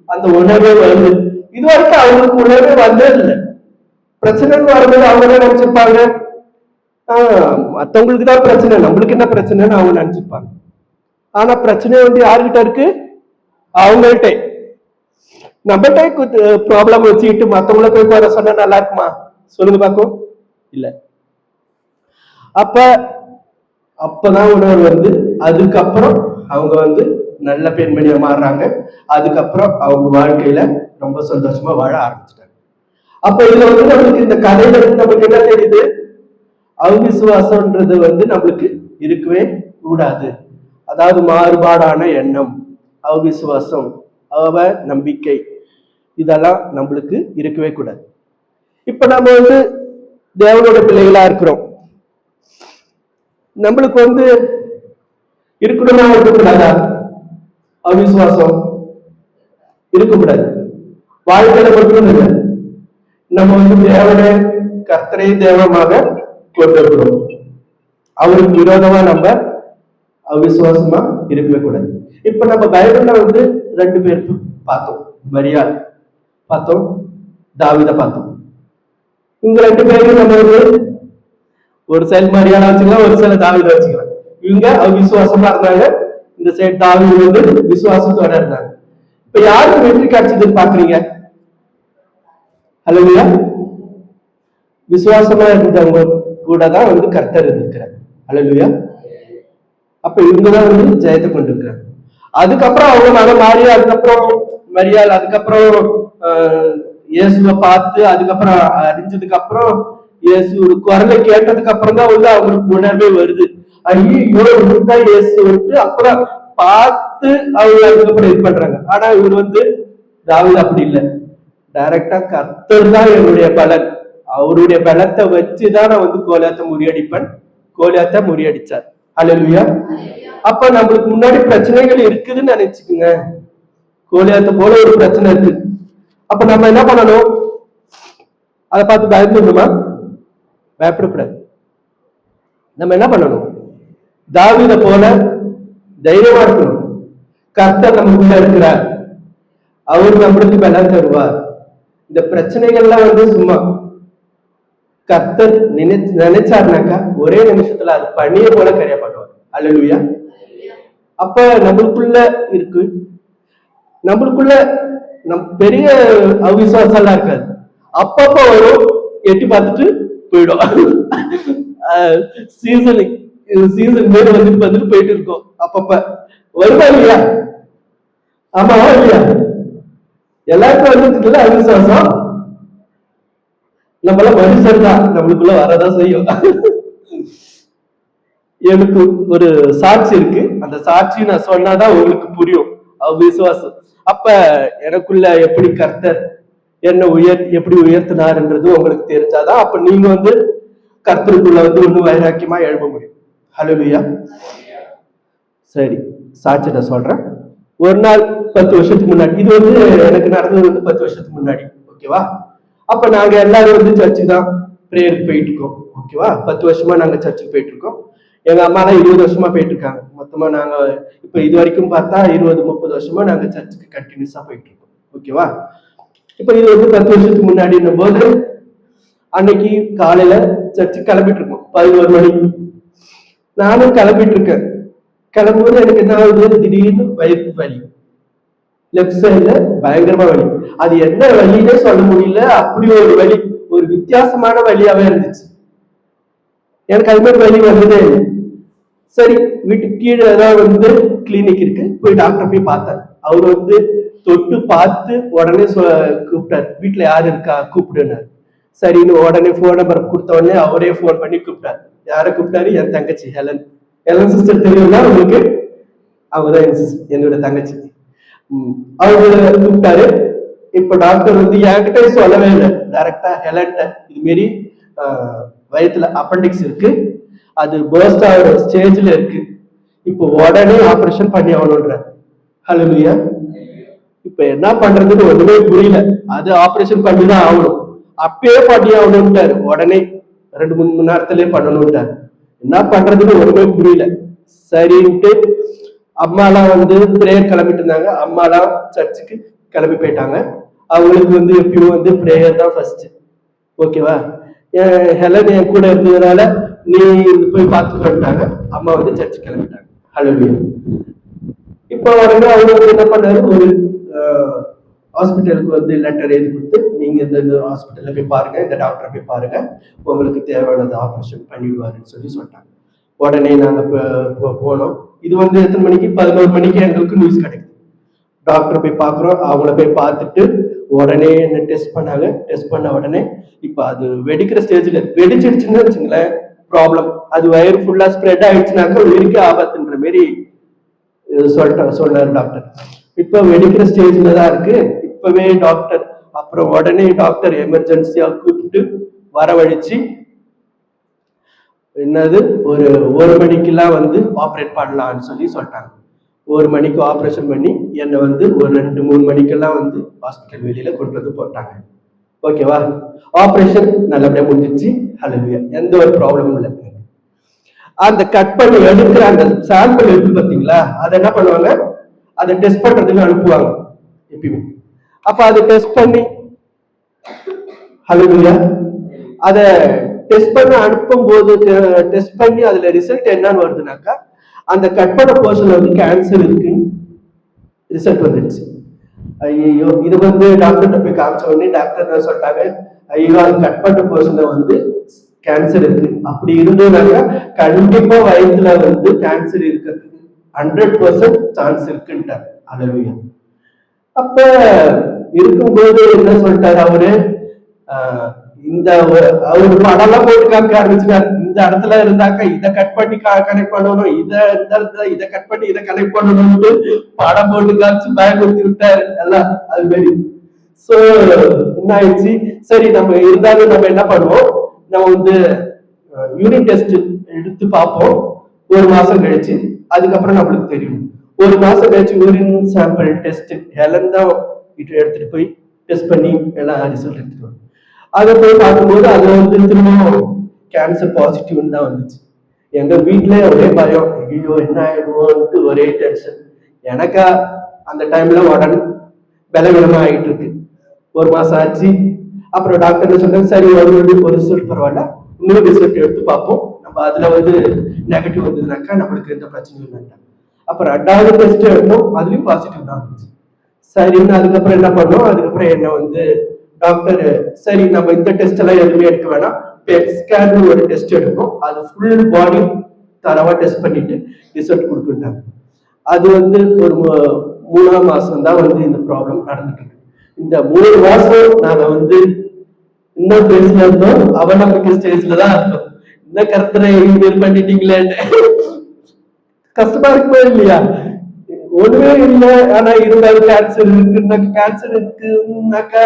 அந்த உணர்வே வருது. இது வரைக்கும் அவங்களுக்கு உணர்வே வந்தது இல்லை. பிரச்சனைன்னு வரும்போது அவங்க என்ன நினைச்சிருப்பாங்க, மத்தவங்களுக்கு தான் பிரச்சனை, நம்மளுக்கு என்ன பிரச்சனைன்னு அவங்க நினைச்சிருப்பாங்க. ஆனா பிரச்சனை வந்து யாருகிட்ட இருக்கு, அவங்கள்ட்ட. நம்மகிட்ட ப்ராப்ளம் வச்சுக்கிட்டு மத்தவங்கள போய் குறை சொன்னா நல்லா இருக்குமா? சொல்லுங்க பாக்கும். இல்ல. அப்பதான் உணர்வு வந்து அதுக்கப்புறம் அவங்க வந்து நல்ல பெண்மணியா மாறுறாங்க. அதுக்கப்புறம் அவங்க வாழ்க்கையில ரொம்ப சந்தோஷமா வாழ ஆரம்பிச்சிட்டாங்க. அப்ப இதுல வந்து நம்மளுக்கு இந்த கதையில இருந்து நமக்கு என்ன தெரியுது? அவிசுவாசம்ன்றது வந்து நம்மளுக்கு இருக்கவே கூடாது. அதாவது மாறுபாடான எண்ணம், அவிசுவாசம், நம்பிக்கை, இதெல்லாம் நம்மளுக்கு இருக்கவே கூடாது. இப்ப நம்ம வந்து தேவனோட பிள்ளைகளா இருக்கிறோம். நம்மளுக்கு வந்து இருக்கணுமா இருக்கக்கூடாதா? அவிசுவாசம் இருக்கக்கூடாது. வாழ்க்கையில மட்டும் இல்லை, நம்ம வந்து தேவனை கர்த்தரை தேவமாக கொண்டிருக்கிறோம். அவருக்கு விரோதமா நம்ம அவிசுவாசமா இருக்கவே கூடாது. இப்ப நம்ம பைபிள்ல வந்து 2 பேர் பார்த்தோம். மரியாள் பார்த்தோம், தாவீதை பார்த்தோம். இவங்க 2 பேரும் நம்ம வந்து ஒரு சைடு மரியாதை வச்சுக்கலாம், ஒரு சைடு தாவீதை வச்சுக்கலாம். இவங்க அவிசுவாசமா இருந்தாங்க, இந்த சைடு தாவீது வந்து விசுவாசத்தோட இருந்தாங்க. இப்ப யாருக்கு வெற்றி கிடைச்சதுன்னு பாக்குறீங்க? அல்லையா? விசுவாசமா இருந்தவங்க கூட தான் வந்து கர்த்தர் இருக்கிறார். அல்லையா? அப்ப இவங்கதான் வந்து ஜெயத்தை கொண்டிருக்கிறாங்க. அதுக்கப்புறம் அவங்க மகன் மாறியா, அதுக்கப்புறம் மரியாள், அதுக்கப்புறம் இயேசுவை பார்த்து அதுக்கப்புறம் அறிஞ்சதுக்கு அப்புறம் இயேசு ஒரு குரலை கேட்டதுக்கு அப்புறம் தான் வந்து அவங்களுக்கு உணர்வே வருது. ஐயோ இவருதான் இயேசு விட்டு அப்புறம் பார்த்து அவங்க அதுக்கப்புறம் இது பண்றாங்க. ஆனா இவர் வந்து தாவீது அப்படி இல்லை. டைரக்டா கர்த்தர் தான் என்னுடைய பலன், அவருடைய பலத்தை வச்சுதான் நான் வந்து கோலியாத்தை முறியடிப்பேன். கோலியாத்தை முறியடிச்சார். அல்லேலூயா. அப்ப நம்மளுக்கு முன்னாடி பிரச்சனைகள் இருக்குதுன்னு நினைச்சுக்குங்க. கோலியாத்தை போல ஒரு பிரச்சனை இருக்கு. அப்ப நம்ம என்ன பண்ணணும்? அதை பார்த்து பயந்துடணுமா? பயப்படக்கூடாது. நம்ம என்ன பண்ணணும்? தாவீதை போல தைரியமா இருக்கணும். கர்த்தர் நமக்குள்ள இருக்கிறார், அவர் நம்மளுக்கு பலன் தருவார். இந்த பிரச்சனைகள்லாம் வந்து சும்மா கர்த்தர் நினைச்சாருனாக்கா ஒரே நிமிஷத்துல அது பணிய போல கரையா பண்ணுவார். அல்லேலூயா. அப்ப நம்மளுக்குள்ள இருக்கு, நம்மளுக்குள்ள பெரிய அவிசுவாசம் எல்லாம் இருக்காது. அப்பப்ப வரும், எட்டி பார்த்துட்டு போயிடும். சீசன் மேல வந்துட்டு போயிட்டு இருக்கோம். அப்பப்ப வருமா இல்லையா? ஆமாவா இல்லையா? எல்லாருக்கும் வந்துட்டு அவிசுவாசம். நம்மள மனுஷன் தான், நம்மளுக்குள்ள வரதான் செய்யும். எனக்கு ஒரு சாட்சி இருக்கு, அந்த சாட்சி நான் சொன்னாதான் உங்களுக்கு புரியும் அவிசுவாசம். அப்ப எனக்குள்ள எப்படி கர்த்தர் என்ன எப்படி உயர்த்தினார்ன்றது உங்களுக்கு தெரிஞ்சாதான் அப்ப நீங்க வந்து கர்த்தருக்குள்ள வந்து ஒண்ணு வைராக்கியமா எழுத முடியும். ஹல்லேலூயா. சரி, சாட்சி நான் சொல்றேன். ஒரு நாள் 10 வருஷத்துக்கு முன்னாடி, இது வந்து எனக்கு நடந்தது வந்து 10 வருஷத்துக்கு முன்னாடி. ஓகேவா? அப்ப நாங்க எல்லாரும் வந்து சர்ச்சுக்கு தான் பிரேயருக்கு போயிட்டு இருக்கோம். ஓகேவா? 10 வருஷமா நாங்க சர்ச்சுக்கு போயிட்டு இருக்கோம். எங்க அம்மா எல்லாம் 20 வருஷமா போயிட்டு இருக்காங்க. மொத்தமா நாங்க இப்ப இது வரைக்கும் பார்த்தா 20-30 வருஷமா நாங்க சர்ச்சுக்கு கண்டினியூஸா போயிட்டு இருக்கோம். ஓகேவா? இப்ப இது வந்து 10 வருஷத்துக்கு முன்னாடின்னும் போது அன்னைக்கு காலையில சர்ச்சுக்கு கிளம்பிட்டு இருக்கோம் 11 மணிக்கு. நானும் கிளம்பிட்டு இருக்கேன். கிளம்பும்போது எனக்கு என்ன ஆகுது? திடீர்னு வயிற்று வலி, லெப்ட் சைட்ல பயங்கரமா வலி. அது என்ன வலின்னே சொல்ல முடியல, அப்படி ஒரு வலி, ஒரு வித்தியாசமான வலியாவே இருந்துச்சு. எனக்கு அது மாதிரி வலி வந்ததே இல்லை. சரி, வீட்டுக்கு கீழே ஏதாவது வந்து கிளினிக் இருக்கு, போய் டாக்டர் போய் பார்த்தேன். அவர் வந்து தொட்டு பார்த்து உடனே கூப்பிட்டாரு, வீட்டுல யாரு இருக்கா கூப்பிடுனாரு. சரின்னு உடனே போன் நம்பர் கொடுத்த உடனே அவரே போன் பண்ணி கூப்பிட்டாரு. யாரை கூப்பிட்டாரு? என் தங்கச்சி ஹெலன். ஹெலன் சிஸ்டர் தெரியும்னா உங்களுக்கு? அவங்கதான் என்னோட தங்கச்சி. அவங்க கூப்பிட்டாரு. இப்ப டாக்டர் வந்து என்கிட்ட சொல்லவே இல்லை, டைரக்டா ஹெலன்ட்ட இது மாரி வயிற்றுல அப்பெண்டிக்ஸ் இருக்கு, அது பர்ஸ்ட் ஆகிற ஸ்டேஜ்ல இருக்கு, இப்போ உடனே ஆபரேஷன் பண்ணி ஆகணும்ன்ற. ஹல்லேலூயா. இப்ப என்ன பண்றதுன்னு ஒண்ணுமே புரியல. அது ஆபரேஷன் பண்ணிதான் ஆகணும், அப்பயே பண்ணி ஆகணும்ட்டாரு. உடனே 2-3 மணி நேரத்திலே பண்ணணும்ட்டாரு. என்ன பண்றதுன்னு ஒண்ணுமே புரியல. சரின்ட்டு அம்மாலாம் வந்து பிரேயர் கிளம்பிட்டு இருந்தாங்க. அம்மாலாம் சர்ச்சுக்கு கிளம்பி போயிட்டாங்க. அவங்களுக்கு வந்து எப்பயும் வந்து பிரேயர் தான் ஃபர்ஸ்ட். ஓகேவா? ஹெலன் என் கூட இருந்ததுனால நீ போய் பார்த்து பண்ணிட்டாங்க. அம்மா வந்து சர்ச்சு கிளம்பிட்டாங்க. ஹல்லேலூயா. இப்ப உடனே அவங்க வந்து என்ன பண்ணாரு, ஒரு ஹாஸ்பிட்டலுக்கு வந்து லெட்டர் எழுதி கொடுத்து நீங்க இந்த ஹாஸ்பிட்டல்ல போய் பாருங்க, இந்த டாக்டரை போய் பாருங்க, உங்களுக்கு தேவையானது ஆப்ரேஷன் பண்ணிடுவாருன்னு சொல்லிட்டாங்க. உடனே நாங்க போனோம். இது வந்து எத்தனை மணிக்கு? 11 மணிக்கு எங்களுக்கு நியூஸ் கிடைக்கும். டாக்டர் போய் பார்க்குறோம். அவங்கள போய் பார்த்துட்டு உடனே என்ன டெஸ்ட் பண்ணாங்க. டெஸ்ட் பண்ண உடனே இப்ப அது வெடிக்கிற ஸ்டேஜ்ல வெடிச்சிடுச்சுன்னு வச்சுங்களேன் ப்ராப்ளம். அது வயிறு ஃபுல்லா ஸ்ப்ரெட் ஆயிடுச்சுனாக்கா உயிருக்கு ஆபத்துன்ற மாரி சொன்னார் டாக்டர். இப்ப வெடிக்கிற ஸ்டேஜ்ல தான் இருக்கு. இப்பவே டாக்டர் அப்புறம் உடனே டாக்டர் எமர்ஜென்சியா கூப்பிட்டு வரவழைச்சு என்னது ஒரு மணிக்கெல்லாம் வந்து ஆப்ரேட் பண்ணலாம்னு சொல்லிட்டாங்க. 1 மணிக்கு ஆப்ரேஷன் பண்ணி என்னை வந்து ஒரு 2-3 மணிக்கெல்லாம் வந்து ஹாஸ்பிட்டல் வெளியில கொண்டு வந்து போட்டாங்க. ஓகேவா? ஆப்ரேஷன் நல்லபடியா முடிஞ்சிச்சு. ஹல்லேலூயா. எந்த ஒரு ப்ராப்ளமும் இல்லை. அந்த கட் பண்ணி எடுக்கிற அந்த சாம்பிள் இருக்கு பாத்தீங்களா, அதை என்ன பண்ணுவாங்க, அதை டெஸ்ட் பண்றதுக்கு அனுப்புவாங்க எப்பயுமே. அப்ப அதை டெஸ்ட் பண்ணி ஹல்லேலூயா அதை டெஸ்ட் பண்ண அனுப்பும் போது டெஸ்ட் பண்ணி அதுல ரிசல்ட் என்னன்னு வருதுனாக்கா, அந்த கட் பண்ண போர்ஷன்ல வந்து கேன்சர் இருக்குன்னு ரிசல்ட் வந்துடுச்சு. ஐயோ, இது வந்து டாக்டர்கிட்ட போய் காமிச்ச உடனே டாக்டர் என்ன சொல்லிட்டாங்க, ஐயோ அது கட் பண்ண போர்ஷன்ல வந்து கேன்சர் இருக்கு. அப்படி இருந்ததுனாக்கா கண்டிப்பா வயிற்றுல வந்து கேன்சர் இருக்கிறதுக்கு 100% சான்ஸ் இருக்குன்ட்டார். ஹல்லேலூயா. அப்ப இருக்கும்போது என்ன சொல்லிட்டாரு அவரு, இந்த அவரு படம்லாம் போட்டு காமிக்க ஆரம்பிச்சுட்டாரு. இந்த இடத்துல இருந்தாக்கா இதை கட் பண்ணி கனெக்ட் பண்ணணும், இதை கட் பண்ணி இதை கனெக்ட் பண்ணணும்னு படம் போட்டு காமிச்சு பயன்படுத்தி விட்டாரு எல்லாம். அது மாதிரி சோ என்ன ஆயிடுச்சு, சரி நம்ம இருந்தாலும் நம்ம என்ன பண்ணுவோம், நம்ம வந்து யூரின் டெஸ்ட் எடுத்து பார்ப்போம் 1 மாசம் கழிச்சு. அதுக்கப்புறம் நம்மளுக்கு தெரியும். 1 மாசம் கழிச்சு யூரின் சாம்பிள் டெஸ்ட் எல்லாம் தான் எடுத்துட்டு போய் டெஸ்ட் பண்ணி எல்லாம் ரிசல்ட் எடுத்துட்டு வரும். அதை போய் பார்க்கும்போது அதுல வந்து திரும்பவும் கேன்சர் பாசிட்டிவ்னு தான் வந்துச்சு. எங்க வீட்டுல ஒரே பயம், ஐயோ என்ன ஆயிடுவோம்ட்டு ஒரே டென்ஷன். எனக்கா அந்த டைம்ல உடனே பலவீனமா ஆகிட்டு இருக்கு. 1 மாசம் ஆச்சு. அப்புறம் டாக்டர் சொன்னாங்க, சரி ஒரு ரிசல்ட் பரவாயில்ல, இன்னொரு ரிசல்ட் எடுத்து பார்ப்போம், நம்ம அதுல வந்து நெகட்டிவ் வந்ததுனாக்கா நம்மளுக்கு எந்த பிரச்சனையும் வேண்டாம். அப்புறம் 2வது டெஸ்ட் எடுத்தோம், அதுலயும் பாசிட்டிவ் தான் வந்துச்சு. சரின்னு அதுக்கப்புறம் என்ன பண்ணோம், அதுக்கப்புறம் என்ன வந்து டாக்டர், சரி நம்ம இந்த டெஸ்ட் எல்லாம் எதுவுமே எடுக்க வேணாம், பெட் ஸ்கேன் ஒரு டெஸ்ட் எடுக்கும், அது ஃபுல் பாடி தரவா டெஸ்ட் பண்ணிட்டு ரிசல்ட் கொடுத்துட்டாங்க. அது வந்து ஒரு 3ஆம் மாசம் தான் வந்து இந்த ப்ராப்ளம் நடந்துட்டு இருக்கு. இந்த 3 மாசம் நாங்க வந்து இன்னும் பேஸ்ல இருந்தோம், அவநம்பிக்கை ஸ்டேஜ்ல தான் இருந்தோம். இன்னும் கர்த்தரை இமெயில் பண்ணிட்டீங்களேன்னு கஷ்டமா இருக்குமா இல்லையா? ஒண்ணுமே இல்லை, ஆனா இருந்தாலும் கேன்சர் இருக்குன்னாக்கா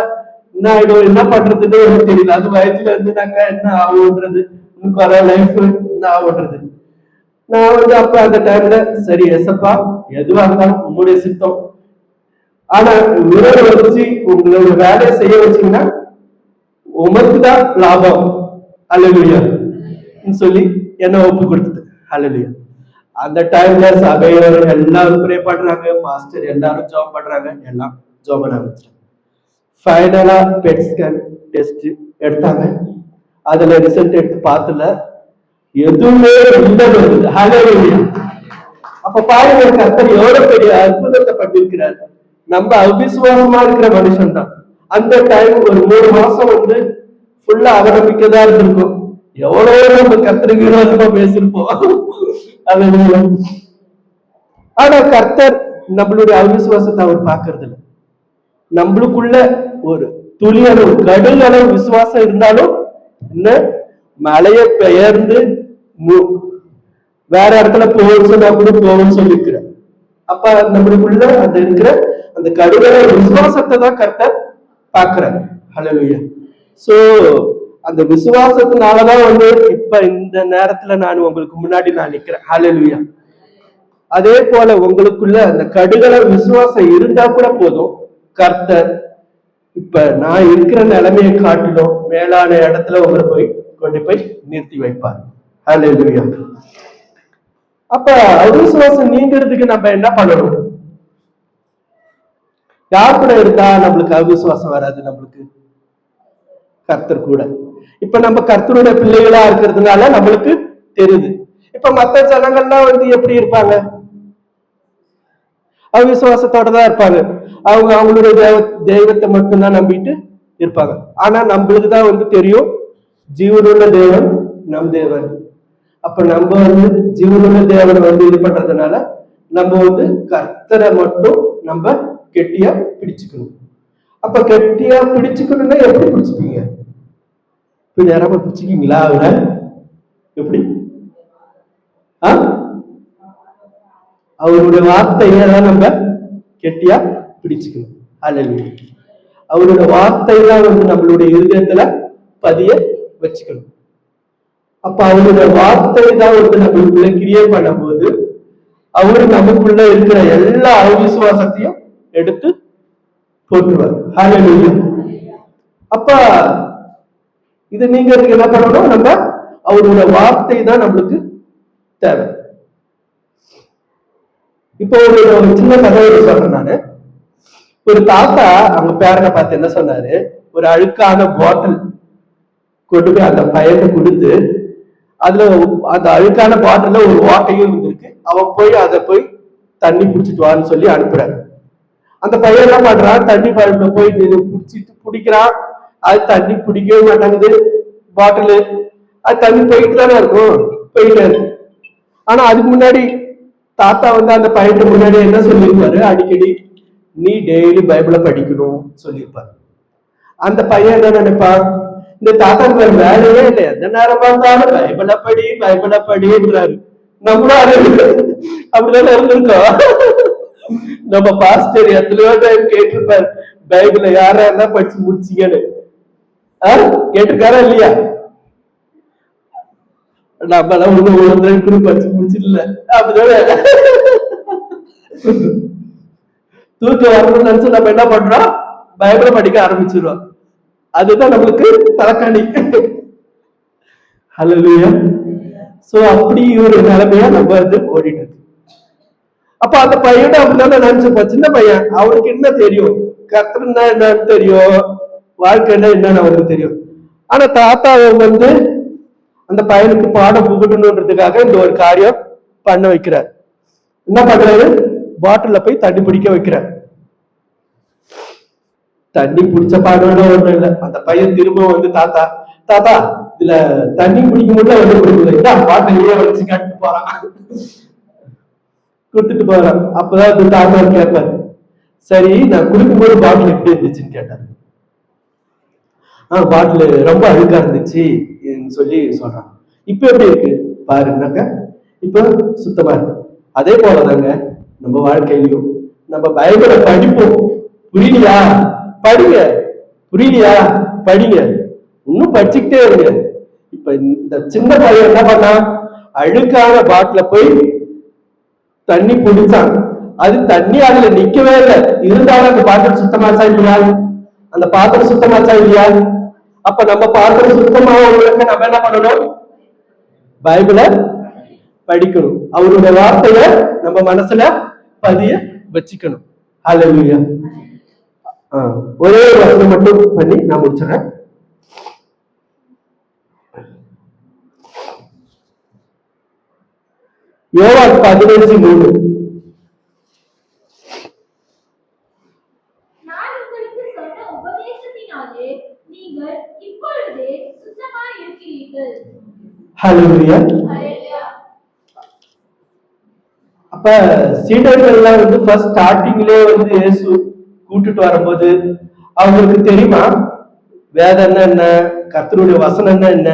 என்ன ஆயிடும், என்ன பண்றதுன்னு எனக்கு தெரியல. அது வயசுல இருந்துனாக்கா என்ன ஆகுன்றது, வர லைஃப் என்ன ஆகுன்றது. நான் வந்து அப்ப அந்த டைம்ல சரி எசப்பா எதுவா இருந்தாலும் உங்களுடைய சித்தம், ஆனா விரோத வச்சு உங்களோட வேலையை செய்ய வச்சீங்கன்னா உமக்குதான் லாபம். ஹல்லேலூயா சொல்லி என்ன ஒப்பு கொடுத்தது. ஹல்லேலூயா. அந்த டைம்ல சபையோர் எல்லாரும் ப்ரே பண்றாங்க, பாஸ்டர் எல்லாரும் ஜாப் பண்றாங்க, எல்லாம் ஜாப் பண்ண ஆரம்பிச்சாங்க. ஃபைனலா பெட் ஸ்கேன் டெஸ்ட் எடுத்தாங்க. அதுல ரிசல்ட் எடுத்து பார்த்தல எதுவுமே இல்லை வருது. ஹல்லேலூயா. அப்ப பாருங்க கர்த்தர் எவ்வளவு பெரிய அற்புதத்தை பண்ணிருக்கிறார். நம்ம அவிசுவாசமா இருக்கிற மனுஷன் தான். அந்த டைம் ஒரு 3 மாசம் வந்து ஃபுல்லா அவநம்பிக்கைதான் இருந்திருக்கும். எவ்வளவு நம்ம கர்த்தருக்கு விரோதமா பேசிருப்போம். ஆனா கர்த்தர் நம்மளுடைய அவிசுவாசத்தை அவர் பார்க்கறது இல்லை. நம்மளுக்குள்ள ஒரு துளி அளவு கடல் அளவு விசுவாசம் இருந்தாலும் என்ன மலையை பெயர்ந்து வேற இடத்துல போகணும்னு சொன்னா கூட போகணும்னு சொல்லியிருக்கிறார். அப்ப நம்மளுக்குள்ள அந்த இருக்கிற அந்த கடுகள விசுவாசத்தை தான் கர்த்தர் பார்க்கிறார். ஹல்லேலூயா. சோ அந்த விசுவாசத்தினாலதான் வந்து இப்ப இந்த நேரத்துல நான் உங்களுக்கு முன்னாடி நான் நிக்கிறேன். ஹல்லேலூயா. அதே போல உங்களுக்குள்ள அந்த கடுகள விசுவாசம் இருந்தா கூட போதும், கர்த்தர் இப்ப நான் இருக்கிற நிலைமையை காட்டிலும் மேலான இடத்துல உங்களை கொண்டு போய் நிறுத்தி வைப்பார். ஹல்லேலூயா. அப்ப அவிசுவாசம் நீங்கிறதுக்கு நம்ம என்ன பண்ணணும்? யார் கூட இருந்தா நம்மளுக்கு அவிசுவாசம் வராது? நம்மளுக்கு கர்த்தர் கூட. இப்ப நம்ம கர்த்தருடைய பிள்ளைகளா இருக்கிறதுனால நம்மளுக்கு தெரியுது. இப்ப மத்த ஜனங்கள்லாம் வந்து எப்படி இருப்பாங்க? அவிசுவாசத்தோட தான் இருப்பாங்க. அவங்க அவங்களுடைய தெய்வத்தை மட்டும்தான் நம்பிட்டு இருப்பாங்க. ஆனா நம்மளுக்கு தான் வந்து தெரியும் ஜீவனுள்ள தேவன் நம் தேவன். அப்ப நம்ம வந்து ஜீவனுள்ள தேவனை வந்து இது பண்றதுனால நம்ம வந்து கர்த்தரை மட்டும் நம்ம கெட்டியா பிடிச்சுக்கணும். அப்ப கெட்டியா பிடிச்சுக்கணும்னா எப்படி பிடிச்சுப்பீங்க? இப்ப யாராவது பிடிச்சிக்கீங்களா அவரை? எப்படி? அவருடைய வார்த்தையை தான் நம்ம கெட்டியா பிடிச்சுக்கணும். அல்லேலூயா. அவருடைய வார்த்தை தான் வந்து நம்மளுடைய இருதயத்துல பதிய வச்சுக்கணும். அப்ப அவருடைய வார்த்தை தான் வந்து நம்மளுக்குள்ள கிரியேட் பண்ணும் போது அவரு நமக்குள்ள இருக்கிற எல்லா அவிசுவாசத்தையும் எடுத்து போட்டுருவார். அல்லேலூயா. அப்ப இது நீங்க என்ன பண்ணணும்? நம்ம அவருடைய வார்த்தை தான் நம்மளுக்கு தேவை. இப்போ ஒரு சின்ன கதை சொல்றேன் நானு. ஒரு தாத்தா அவங்க பேரனை பார்த்து என்ன சொன்னாரு, ஒரு அழுக்கான பாட்டில் கொண்டு போய் அந்த பையனை கொடுத்து, அதுல அந்த அழுக்கான பாட்டில ஒரு ஓட்டையும் இருந்திருக்கு. அவன் போய் அதை போய் தண்ணி பிடிச்சிட்டு வான்னு சொல்லி அனுப்புறாரு. அந்த பையன் என்ன பண்றான், தண்ணி பைப்ல போய் பிடிச்சிட்டு பிடிக்கிறான். அது தண்ணி பிடிக்கவே மாட்டேங்குது. பாட்டிலு அது தண்ணி போயிட்டு தானே இருக்கும், போயிட்டு இருக்கு. ஆனா அதுக்கு முன்னாடி தாத்தா வந்து அந்த பையனுக்கு முன்னாடி என்ன சொல்லியிருப்பாரு, அடிக்கடி நீ டெய்லி பைபிளை படிக்கணும் சொல்லியிருப்பாரு. அந்த பையன் என்ன நினைப்பான், இந்த தாத்தாக்கு வேற வேலையே இல்லை, எந்த நேரம் பார்த்தாலும் பைபிளை படி பைபிளை படின்றாரு. நம்மளும் அப்படிதான் இருந்திருக்கோம். நம்ம பாஸ்டர் எத்தனையோ டைம் கேட்டிருப்பாரு, பைபிளை யாரா இருந்தா படிச்சு முடிச்சீங்கன்னு. கேட்டிருக்காரா இல்லையா? நம்மளாம் ஒண்ணு படிச்சு முடிச்சிடல. அப்படிதான் தூக்கம் வரணும்னு நினைச்சு நம்ம என்ன பண்றோம், பைபிளை படிக்க ஆரம்பிச்சிருவோம். அதுதான் நம்மளுக்கு தலைக்காணி. ஹல்லேலூயா. சோ அப்படி ஒரு நிலைமையா நம்ம வந்து ஓடிட்டு இருக்கு. அப்ப அந்த பையனை அப்படிதானே நினைச்சப்பா, சின்ன பையன், அவனுக்கு என்ன தெரியும், கர்த்தர்னா என்னன்னு தெரியும், வாழ்க்கைன்னா என்னன்னு அவனுக்கு தெரியும். ஆனா தாத்தா வந்து அந்த பையனுக்கு பாடம் புகட்டணுன்றதுக்காக இந்த ஒரு காரியம் பண்ண வைக்கிறார். என்ன பண்றாரு, பாட்டில போய் தண்ணி பிடிக்க வைக்கிறார். தண்ணி பிடிச்ச பாடம் ஒண்ணும் இல்லை. அந்த பையன் திரும்ப வந்து தாத்தா தாத்தா இதுல தண்ணி பிடிக்க மட்டும் வந்து கொடுக்கல, பாட்டிலேயே வச்சு கட்டு போறான், கொடுத்துட்டு போறான். அப்பதான் இந்த தாத்தா கேட்பாரு, சரி நான் குடிக்கும்போது பாட்டில் எப்படி இருந்துச்சுன்னு கேட்டாரு. பாட்டில் ரொம்ப அழுக்கா இருந்துச்சு சொல்லி சொல்றான். இப்ப எப்படி இருக்கு பாருங்க, இப்ப சுத்தமா இருக்கு. அதே போலதாங்க நம்ம வாழ்க்கையிலையும் நம்ம பைபிளை படிப்போம். புரியலையா படிங்க, புரியலையா படிங்க, இன்னும் படிச்சுக்கிட்டே இருங்க. இப்ப இந்த சின்ன பையன் என்ன பண்ணா, அழுக்கான பாட்டில போய் தண்ணி பிடிச்சான். அது தண்ணி அதுல நிக்கவே இல்லை. இருந்தாலும் அந்த பாத்திரம் சுத்தமாச்சா இல்லையா? அந்த பாத்திரம் சுத்தமாச்சா இல்லையா? அப்ப நம்ம பாத்திரம் சுத்தமாவங்களுக்கு நம்ம என்ன பண்ணணும், பைபிளை படிக்கணும். அவருடைய வார்த்தைய நம்ம மனசுல பதிய வச்சுக்கணும். ஹல்லேலூயா. ஒரே வசனம் மட்டும் பண்ணி நான் முடிச்சிடறேன். யோவான் 15:3. ஹல்லேலூயா. அப்ப சீடர்கள்லாம் வந்து ஃபர்ஸ்ட் ஸ்டார்டிங்லயே வந்து இயேசு கூட்டிட்டு வரும்போது அவங்களுக்கு தெரியுமா வேதம் என்ன, கர்த்தருடைய வசனம் என்ன,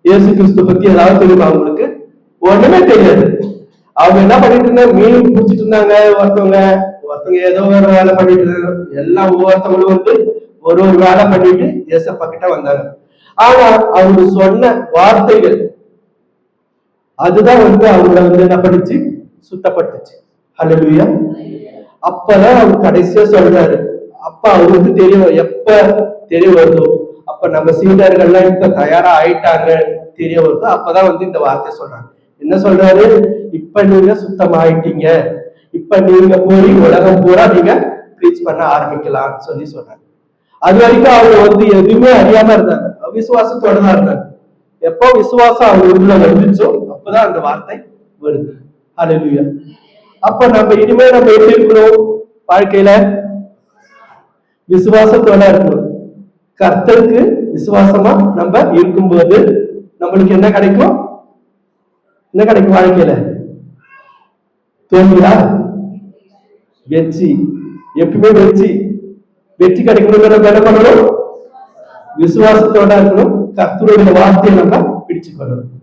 இயேசு கிறிஸ்து பத்தி ஏதாவது தெரியுமா? அவங்களுக்கு ஒண்ணுமே தெரியாது. அவங்க என்ன பண்ணிட்டு இருந்தாங்க, மீன் பிடிச்சிட்டு இருந்தாங்க. ஒருத்தவங்க ஏதோ ஒரு வேலை பண்ணிட்டு இருந்தாங்க. எல்லாம் ஒவ்வொருத்தவங்களும் வந்து ஒரு ஒரு வேலை பண்ணிட்டு இயேசப்பா கிட்ட வந்தாங்க. ஆனா அவங்க சொன்ன வார்த்தைகள் அதுதான் வந்து அவங்கள வந்து என்ன பண்ணிச்சு, சுத்தப்பட்டுச்சு. ஹல்லேலூயா. அப்பதான் அவங்க கடைசியா சொல்றாரு. அப்ப அவருக்கு தெரியும், எப்ப தெரிய வருதோ அப்ப நம்ம சீடர்கள்லாம் இப்ப தயாரா ஆயிட்டாங்க தெரிய வருதோ அப்பதான் வந்து இந்த வார்த்தை சொல்றாங்க. என்ன சொல்றாரு, இப்ப நீங்க சுத்தமாயிட்டீங்க, இப்ப நீங்க போய் உலகம் பூரா நீங்க ப்ரீச் பண்ண ஆரம்பிக்கலாம் சொல்லி சொல்றாங்க. அது வரைக்கும் அவங்க வந்து எதுவுமே அறியாம இருந்தாங்க, விசுவாசத்தோட தான் இருந்தாங்க. எப்போ விசுவாசம் அவங்க உள்ள வந்துச்சோ அப்பதான் அந்த வார்த்தை வருது. ஹல்லேலூயா. அப்ப நம்ம இனிமே நம்ம எப்படி இருக்கணும் வாழ்க்கையில? விசுவாசத்தோட இருக்கணும். கர்த்தருக்கு விசுவாசமா நம்ம இருக்கும்போது நம்மளுக்கு என்ன கிடைக்கும்? என்ன கிடைக்கும் வாழ்க்கையில? தோல்வியா? வெற்றி. எப்பவுமே வெற்றி. வெற்றி கிடைக்கணும்னு நம்ம என்ன பண்ணணும்? விசுவாசத்தோட இருக்கணும். கர்த்தருடைய வார்த்தையை நம்ம பிடிச்சுக்கணும்.